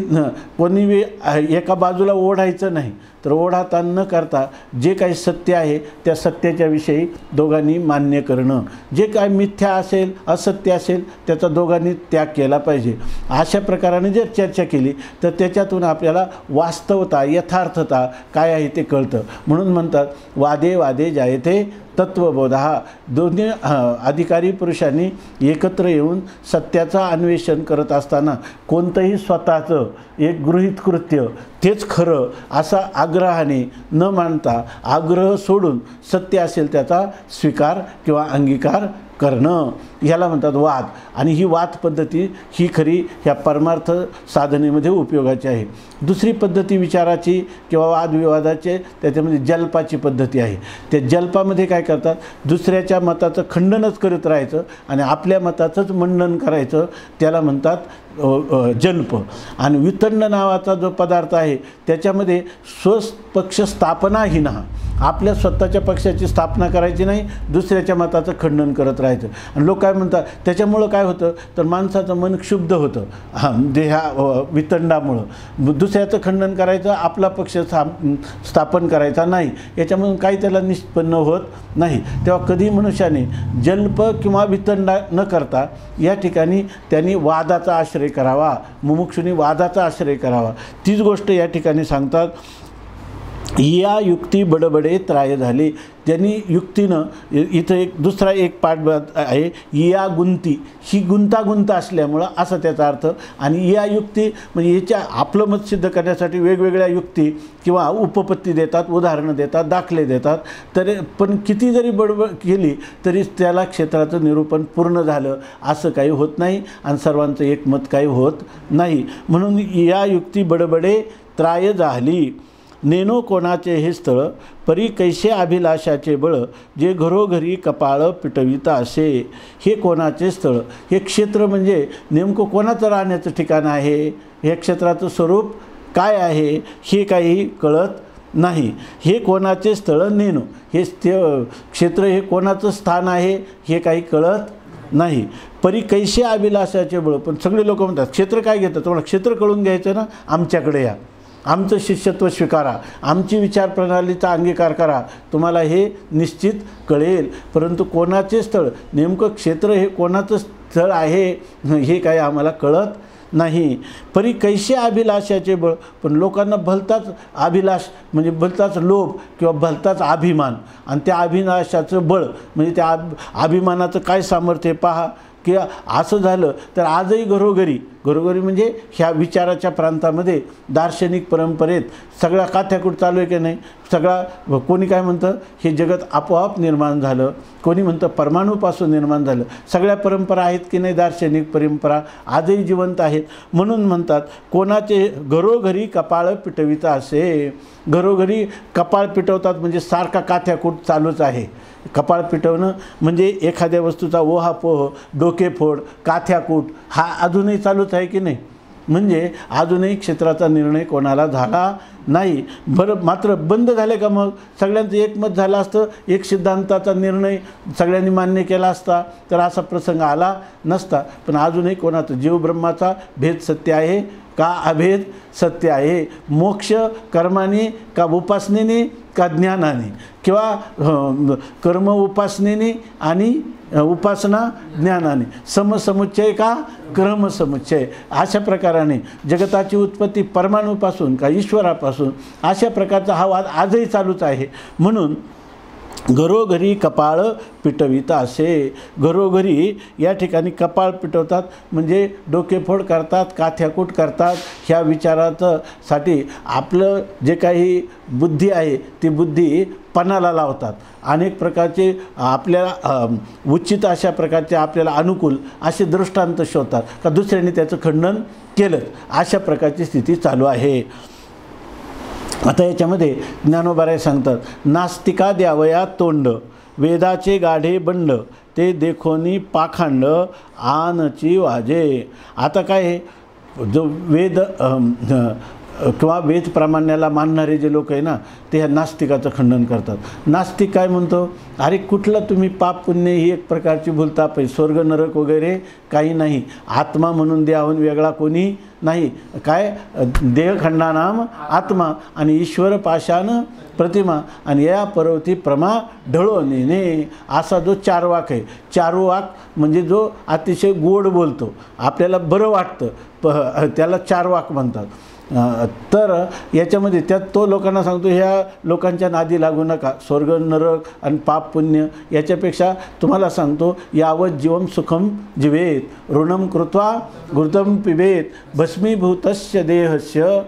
कोणी एका बाजूला ओढायचं नाही, तर ओढाताण न करता जे काही सत्य आहे त्या सत्याच्या विषयी दोघांनी मान्य करणं. जे काय मिथ्या असेल, असत्य असेल त्याचा दोघांनी त्याग केला पाहिजे. अशा प्रकाराने जर चर्चा केली तर त्याच्यातून आपल्याला वास्तवता, यथार्थता काय आहे ते कळतं. म्हणून म्हणतात वादे वादे जायते तत्वबोधा. दोन्ही अधिकारी पुरुषांनी एकत्र येऊन सत्याचं अन्वेषण करत असताना कोणतंही स्वतःचं एक गृहीत कृत्य तेच खरं असा आग्रहाने न मानता आग्रह सोडून सत्य असेल त्याचा स्वीकार किंवा अंगीकार करणं याला म्हणतात वाद. आणि ही वाद पद्धती ही खरी ह्या परमार्थ साधनेमध्ये उपयोगाची आहे. दुसरी पद्धती विचाराची किंवा वादविवादाचे त्याच्यामध्ये जल्पाची पद्धती आहे. त्या जल्पामध्ये काय करतात, दुसऱ्याच्या मताचं खंडनच करत राहायचं आणि आपल्या मताचंच मंडन करायचं, त्याला म्हणतात जल्प. आणि वितंड नावाचा जो पदार्थ आहे त्याच्यामध्ये स्वपक्ष स्थापनाहीन, आपल्या स्वतःच्या पक्षाची स्थापना करायची नाही, दुसऱ्याच्या मताचं खंडन करत राहायचं. आणि लोक काय म्हणतात, त्याच्यामुळं काय होतं तर माणसाचं मन क्षुब्ध होतं म्हणजे ह्या वितंडामुळं. दुसऱ्याचं खंडन करायचं, आपला पक्ष स्थापन करायचा नाही, याच्यामधून काही त्याला निष्पन्न होत नाही. तेव्हा कधी मनुष्याने जल्प किंवा वितंडा न करता या ठिकाणी त्यांनी वादाचा आश्रय करावा, मुमुक्षुनी वादाचा आश्रय करावा. तीच गोष्ट या ठिकाणी सांगतात, या युक्ती बडबडे त्राय झाले. त्यांनी युक्तीनं इथं एक दुसरा एक पाठ आहे, या गुंती, ही गुंतागुंत असल्यामुळं असा त्याचा अर्थ. आणि या युक्ती म्हणजे याच्या आपलं मत सिद्ध करण्यासाठी वेगवेगळ्या युक्ती किंवा उपपत्ती देतात, उदाहरणं देतात, दाखले देतात. तर पण किती जरी बडबड केली तरी त्याला क्षेत्राचं निरूपण पूर्ण झालं असं काही होत नाही आणि सर्वांचं एकमत काही होत नाही. म्हणून या युक्ती बडबडे त्राय झाली. नेनो कोणाचे हे स्थळ, परी कैसे अभिलाषाचे बळ, जे घरोघरी कपाळ पिटविता असे. हे कोणाचे स्थळ, हे क्षेत्र म्हणजे नेमकं कोणाचं राहण्याचं ठिकाण आहे, हे क्षेत्राचं स्वरूप काय आहे हे काही कळत नाही. हे कोणाचे स्थळ नेनो, हे क्षेत्र हे कोणाचं स्थान आहे हे काही कळत नाही. परी कैसे अभिलाषाचे बळ, पण सगळे लोक म्हणतात क्षेत्र काय घेतात, तुम्हाला क्षेत्र कळून घ्यायचं ना, आमच्याकडे या, आमचं शिष्यत्व स्वीकारा, आमची विचारप्रणालीचा अंगीकार करा, तुम्हाला हे निश्चित कळेल. परंतु कोणाचे स्थळ, नेमकं क्षेत्र हे कोणाचं स्थळ आहे हे काही आम्हाला कळत नाही. परी कैसे अभिलाषाचे बळ, पण लोकांना भलताच अभिलाष म्हणजे भलताच लोभ किंवा भलताच अभिमान, आणि त्या अभिलाषाचं बळ म्हणजे त्या अभिमानाचं काय सामर्थ्य पहा. की असं झालं तर आजही घरोघरी म्हणजे ह्या विचाराच्या प्रांतामध्ये दार्शनिक परंपरेत सगळा काथ्याकूट चालू आहे की नाही. सगळा कोणी काय म्हणतं हे जगत आपोआप निर्माण झालं, कोणी म्हणतं परमाणूपासून निर्माण झालं. सगळ्या परंपरा आहेत की नाही, दार्शनिक परंपरा आजही जिवंत आहेत. म्हणून म्हणतात कोणाचे घरोघरी कपाळ पिटविता असे. घरोघरी कपाळ पिटवतात म्हणजे सारखा काथ्याकूट चालूच आहे. कपाळ पिटवणं म्हणजे एखाद्या वस्तूचा ओहापोह, डोकेफोड, काथ्याकूट हा अजूनही चालूच आहे की नाही. म्हणजे अजूनही क्षेत्राचा निर्णय कोणाला झाला नाही. बरं, मात्र बंद झाले का मग सगळ्यांचं एकमत झालं असतं, एक सिद्धांताचा निर्णय सगळ्यांनी मान्य केला असता तर असा प्रसंग आला नसता. पण अजूनही कोणाचं जीवब्रह्माचा भेद सत्य आहे का अभेद सत्य आहे, मोक्ष कर्माने का उपासनेने का ज्ञानाने, किंवा कर्म उपासनेने आणि उपासना ज्ञानाने, समसमुच्चय का क्रमसमुच्चय, अशा प्रकाराने जगताची उत्पत्ती परमाणूपासून का ईश्वरापासून, अशा प्रकारचा हा वाद आजही चालूच आहे. म्हणून घरोघरी कपाळ पिटविता असे. घरोघरी या ठिकाणी कपाळ पिटवतात म्हणजे डोकेफोड करतात, काथ्याकूट करतात. ह्या विचाराचं साठी आपलं जे काही बुद्धी आहे ती बुद्धी पणाला लावतात. अनेक प्रकारचे आपल्याला उचित अशा प्रकारचे आपल्याला अनुकूल असे दृष्टांत शोधतात का दुसऱ्याने त्याचं खंडन केलं. अशा प्रकारची स्थिती चालू आहे. आता याच्यामध्ये ज्ञानोबाराय सांगतात, नास्तिका द्यावया तोंड, वेदाचे गाढे बंड, ते देखोनी पाखांड आनची वाजे. आता काय जो वेद किंवा वेद प्रामाण्याला मानणारे जे लोक आहे ना ते ह्या नास्तिकाचं खंडन करतात. नास्तिक काय म्हणतो, अरे कुठलं तुम्ही पाप पुण्य ही एक प्रकारची भूलताप आहे, स्वर्ग नरक वगैरे काही नाही, आत्मा म्हणून देहाहून वेगळा कोणी नाही, काय देहखंडानाम आत्मा आणि ईश्वर पाशान प्रतिमा आणि या पर्वती प्रमा ढळो नेणे, असा जो चारवाक आहे. चारवाक म्हणजे जो अतिशय गोड बोलतो, आपल्याला बरं वाटतं त्याला चारवाक म्हणतात. तर याच्यामध्ये त्यात तो लोकांना सांगतो, ह्या लोकांच्या नादी लागू नका, स्वर्ग नरक आणि पाप पुण्य याच्यापेक्षा तुम्हाला सांगतो, यावत जीवम सुखम जीवेत ऋणम कृत्वा घृतम पिबेत भस्मीभूतस्य देहस्य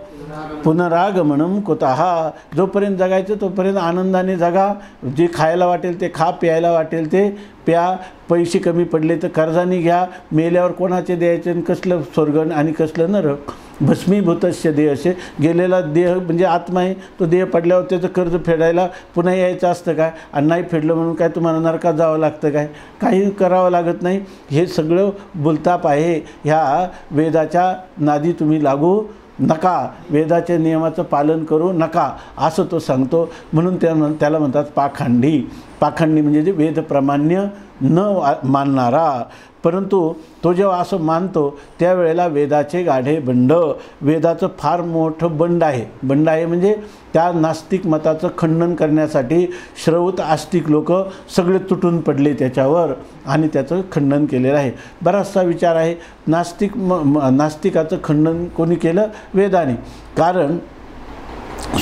पुनरागमनम कुतः. जोपर्यंत जगायचं तोपर्यंत आनंदाने जगा, जे खायला वाटेल ते खा, प्यायला वाटेल ते प्या, पैसे कमी पडले तर कर्जाने घ्या, मेल्यावर कोणाचे द्यायचे आणि कसलं स्वर्ग आणि कसलं नरक. भस्मीभूतस्य देहस्य, गेलेला देह म्हणजे आत्मा आहे, तो देह पडल्यावर त्याचं कर्ज फेडायला पुन्हा यायचं असतं काय, आणि नाही फेडलं म्हणून काय तुम्हाला नरकात जावं लागतं काय, काही करावं लागत नाही. हे सगळं बोलताप आहे. ह्या वेदाच्या नादी तुम्ही लागू नका, वेदाच्या नियमाचं पालन करू नका, असं तो सांगतो. म्हणून त्याला म्हणतात पाखंडी. पाखंडी म्हणजे जे वेदप्रमाण्य न मानणारा. परंतु तो जेव्हा असं मानतो त्यावेळेला वेदाचे गाढे बंड, वेदाचं फार मोठं बंड आहे. बंड आहे म्हणजे त्या नास्तिक मताचं खंडन करण्यासाठी श्रौत आस्तिक लोक सगळे तुटून पडले त्याच्यावर आणि त्याचं खंडन केलेलं आहे. बराचसा विचार आहे. नास्तिकाचं खंडन कोणी केलं? वेदाने. कारण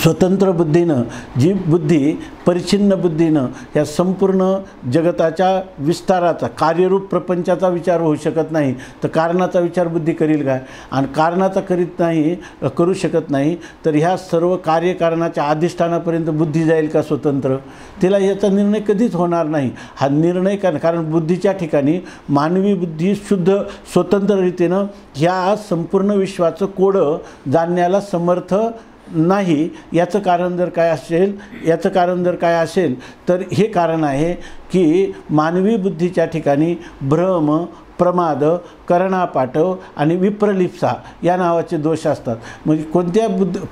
स्वतंत्र बुद्धीनं, जी बुद्धी परिच्छिन्न बुद्धीनं या संपूर्ण जगताच्या विस्ताराचा, कार्यरूप प्रपंचाचा विचार होऊ शकत नाही, तर कारणाचा विचार बुद्धी करील काय? आणि कारणाचा करू शकत नाही तर ह्या सर्व कार्यकारणाच्या अधिष्ठानापर्यंत बुद्धी जाईल का स्वतंत्र? तिला याचा निर्णय कधीच होणार नाही. हा निर्णय कारण बुद्धीच्या ठिकाणी मानवी बुद्धी शुद्ध स्वतंत्र रीतीनं ह्या संपूर्ण विश्वाचं कोडं जाणण्याला समर्थ नाही. याचं कारण जर काय असेल तर हे कारण आहे की मानवी बुद्धीच्या ठिकाणी भ्रम, प्रमाद, करणापाठव आणि विप्रलिप्सा या नावाचे दोष असतात. म्हणजे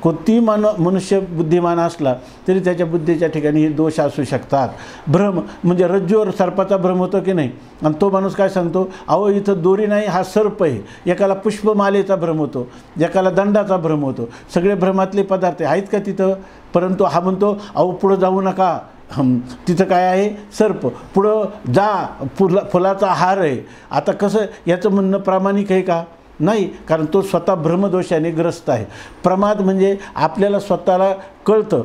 कोणतीही मनुष्य बुद्धिमान असला तरी त्याच्या बुद्धीच्या ठिकाणी हे दोष असू शकतात. भ्रम म्हणजे रज्जूवर सर्पाचा भ्रम होतो की नाही, आणि तो माणूस काय सांगतो, अहो इथं दोरी नाही, हा सर्प आहे. एकाला पुष्पमालेचा भ्रम होतो, एकाला दंडाचा भ्रम होतो. सगळे भ्रमातले पदार्थ आहेत का तिथं? परंतु हा म्हणतो, अहो पुढं जाऊ नका, तिथं काय आहे? सर्प. पुढं जा, फुलाचा हार आहे. आता कसं याचं म्हणणं प्रामाणिक आहे का? नाही, कारण तो स्वतः भ्रमदोषाने ग्रस्त आहे. प्रमाद म्हणजे आपल्याला स्वतःला कळतं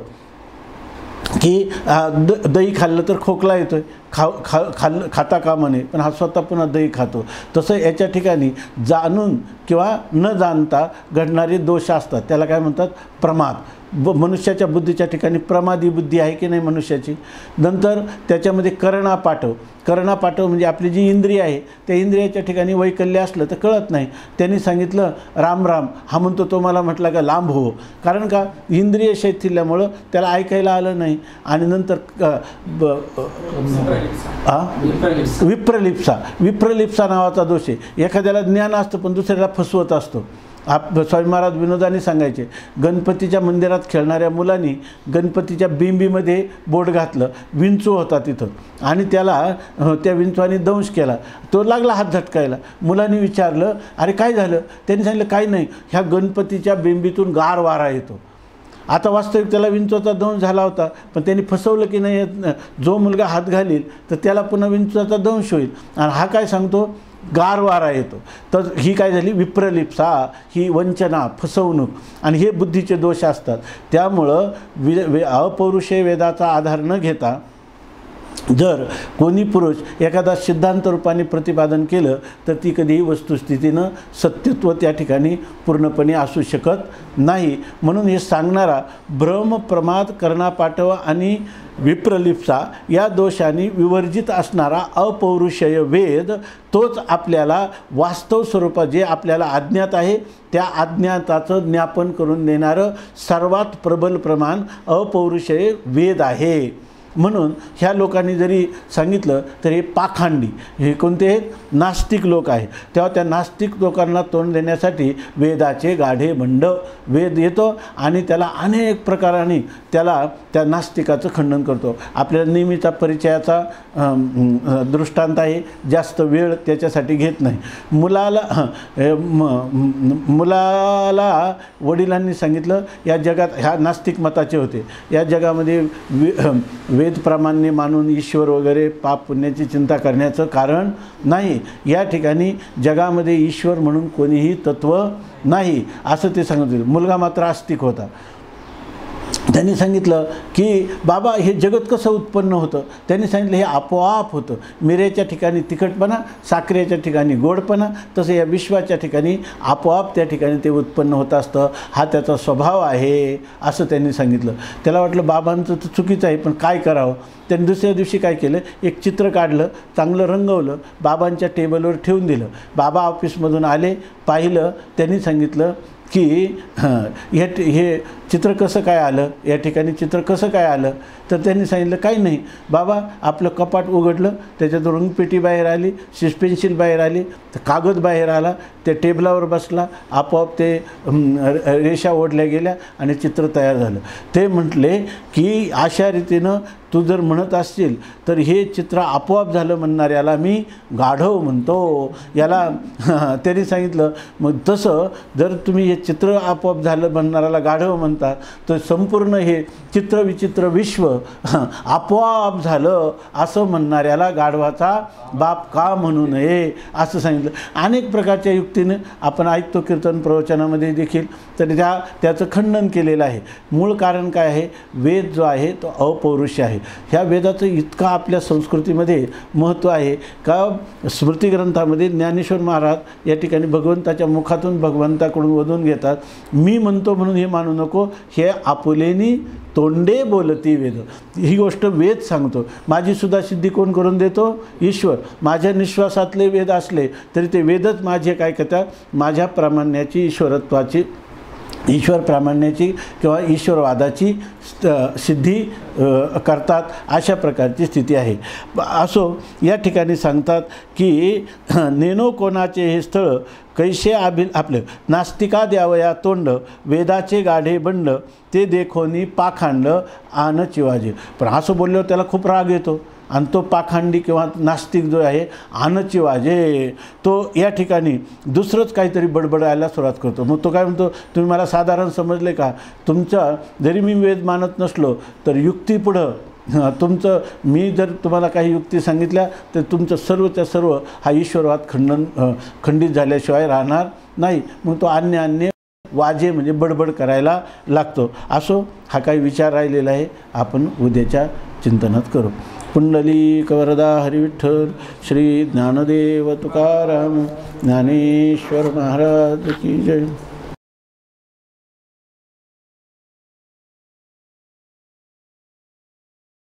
की दही खाल्लं तर खोकला येतोय, खाता कामा नये, पण हा स्वतः पुन्हा दही खातो. तसं याच्या ठिकाणी जाणून किंवा न जाणता घडणारे दोष असतात, त्याला काय म्हणतात? प्रमाद. मनुष्याच्या बुद्धीच्या ठिकाणी प्रमादी बुद्धी आहे की नाही मनुष्याची. नंतर त्याच्यामध्ये करणापाठव म्हणजे आपली जी इंद्रिय आहे त्या इंद्रियाच्या ठिकाणी वैकल्य असलं तर कळत नाही. त्यांनी सांगितलं राम राम, हा म्हणतो तो मला म्हटला का लांब हो. कारण का? इंद्रिय शैथिल्यामुळं त्याला ऐकायला आलं नाही. आणि नंतर विप्रलिप्सा नावाचा दोष आहे. एखाद्याला ज्ञान असतं पण दुसऱ्याला फसवत असतो. स्वामी महाराज विनोदाने सांगायचे, गणपतीच्या मंदिरात खेळणाऱ्या मुलांनी गणपतीच्या बिंबीमध्ये बोट घातलं, विंचू होता तिथं, आणि त्याला त्या विंचवाने दंश केला. तो लागला हात झटकायला. मुलांनी विचारलं, अरे काय झालं? त्यांनी सांगितलं, काही नाही, ह्या गणपतीच्या बिंबीतून गार वारा येतो. आता वास्तविक त्याला विंचवाचा दंश झाला होता, पण त्यांनी फसवलं की नाही, जो मुलगा हात घालील तर त्याला पुन्हा विंचवाचा दंश होईल. आणि हा काय सांगतो? गार वारा येतो. तर ही काय झाली? विप्रलिप्सा, ही वंचना, फसवणूक, आणि हे बुद्धीचे दोष असतात. त्यामुळं अपौरुषेय वेदाचा आधार न घेता जर कोणी पुरुष एखादा सिद्धांत रूपाने प्रतिपादन केलं तर ती कधीही वस्तुस्थितीनं सत्यत्व त्या ठिकाणी पूर्णपणे असू शकत नाही. म्हणून हे सांगणारा भ्रम, प्रमाद, करणापाठव आणि विप्रलिप्सा या दोषांनी विवर्जित असणारा अपौरुषेय वेद, तोच आपल्याला वास्तव स्वरूपात जे आपल्याला अज्ञात आहे त्या अज्ञाताचं ज्ञापन करून देणारं सर्वात प्रबल प्रमाण अपौरुषेय वेद आहे. म्हणून ह्या लोकांनी जरी सांगितलं तर हे पाखांडी, हे कोणते आहेत? नास्तिक लोक आहेत. तेव्हा त्या नास्तिक लोकांना तोंड देण्यासाठी वेदाचे गाढे बंड वेद येतो आणि त्याला अनेक प्रकाराने त्या नास्तिकाचं खंडन करतो. आपल्याला नेहमीचा परिचयाचा दृष्टांत आहे, जास्त वेळ त्याच्यासाठी घेत नाही. मुलाला वडिलांनी सांगितलं, या जगात, ह्या नास्तिक मताचे होते, या जगामध्ये वेदप्रामाण्य मानून ईश्वर वगैरे पाप पुण्याची चिंता करण्याचं कारण नाही. या ठिकाणी जगामध्ये ईश्वर म्हणून कोणीही तत्त्व नाही असं ते सांगत होते. मुलगा मात्र आस्तिक होता. त्यांनी सांगितलं की बाबा हे जगत कसं उत्पन्न होतं. त्यांनी सांगितलं हे आपोआप होतं. मिऱ्याच्या ठिकाणी तिखटपणा, साखरेच्या ठिकाणी गोडपणा, तसं या विश्वाच्या ठिकाणी आपोआप त्या ठिकाणी ते उत्पन्न होत असतं. हा त्याचा स्वभाव आहे असं त्यांनी सांगितलं. त्याला वाटलं बाबांचं तर चुकीचं आहे, पण काय करावं. त्यांनी दुसऱ्या दिवशी काय केलं, एक चित्र काढलं, चांगलं रंगवलं, बाबांच्या टेबलवर ठेवून दिलं. बाबा ऑफिसमधून आले, पाहिलं. त्यांनी सांगितलं की हे चित्र कसं काय आलं, या ठिकाणी चित्र कसं काय आलं. तर त्यांनी सांगितलं काही नाही बाबा, आपलं कपाट उघडलं, त्याच्यात रंगपेटी बाहेर आली, पेन्सिल बाहेर आली, तर कागद बाहेर आला, त्या टेबलावर बसला, आपोआप ते रेषा ओढल्या गेल्या आणि चित्र तयार झालं. ते म्हटले की अशा रीतीनं तू जर म्हणत असशील तर हे चित्र आपोआप झालं म्हणणाऱ्याला मी गाढव म्हणतो. याला त्यांनी सांगितलं मग तसं जर तुम्ही हे चित्र आपोआप झालं म्हणणाऱ्याला गाढव म्हणता, तर संपूर्ण हे चित्रविचित्र विश्व आपोआप झालं असं म्हणणाऱ्याला गाढवाचा बाप का म्हणू नये असं सांगितलं. अनेक प्रकारच्या युक्तीने आपण ऐकतो कीर्तन प्रवचनामध्ये देखील, तर त्याचं खंडन केलेलं आहे. मूळ कारण काय आहे, वेद जो आहे तो अपौरुष आहे. ह्या वेदाचं इतकं आपल्या संस्कृतीमध्ये महत्त्व आहे का स्मृतिग्रंथामध्ये ज्ञानेश्वर महाराज या ठिकाणी भगवंताच्या मुखातून भगवंताकडून वधून घेतात. मी म्हणतो म्हणून हे मानू नको, हे आपुलेनी तोंडे बोलती वेद. ही गोष्ट वेद सांगतो. माझी सुद्धा सिद्धी कोण करून देतो, ईश्वर. माझ्या निश्वासातले वेद असले तरी ते वेदच माझे काय करतात, माझ्या प्रामाण्याची, ईश्वरत्वाची, ईश्वर प्रामाण्याची किंवा ईश्वरवादाची सिद्धी करतात. अशा प्रकारची स्थिती आहे. असो या ठिकाणी सांगतात की नेनो कोणाचे हे स्थळ कैसे आपलं नास्तिका द्यावया तोंड, वेदाचे गाढे बंड, ते देखोनी पाखांड आन चिवाजे. पण असं बोलल्यावर त्याला खूप राग येतो आणि तो पाखांडी किंवा नास्तिक जो आहे आनची वाजे, तो या ठिकाणी दुसरंच काहीतरी बडबडायला सुरुवात करतो. मग तो काय म्हणतो, तुम्ही मला साधारण समजले का, तुमचा जरी मी वेद मानत नसलो तर युक्तीपुढं तुमचं, मी जर तुम्हाला काही युक्ती सांगितल्या तर तुमचं सर्वच्या सर्व हा ईश्वरवाद खंडित झाल्याशिवाय राहणार नाही. मग तो अन्य वाजे म्हणजे बडबड करायला लागतो. असो हा काही विचार राहिलेला आहे, आपण उद्याच्या चिंतनात करू. पुंडलिक वरदा हरिविठ्ठल श्री ज्ञानदेव तुकाराम ज्ञानेश्वर महाराज की जय.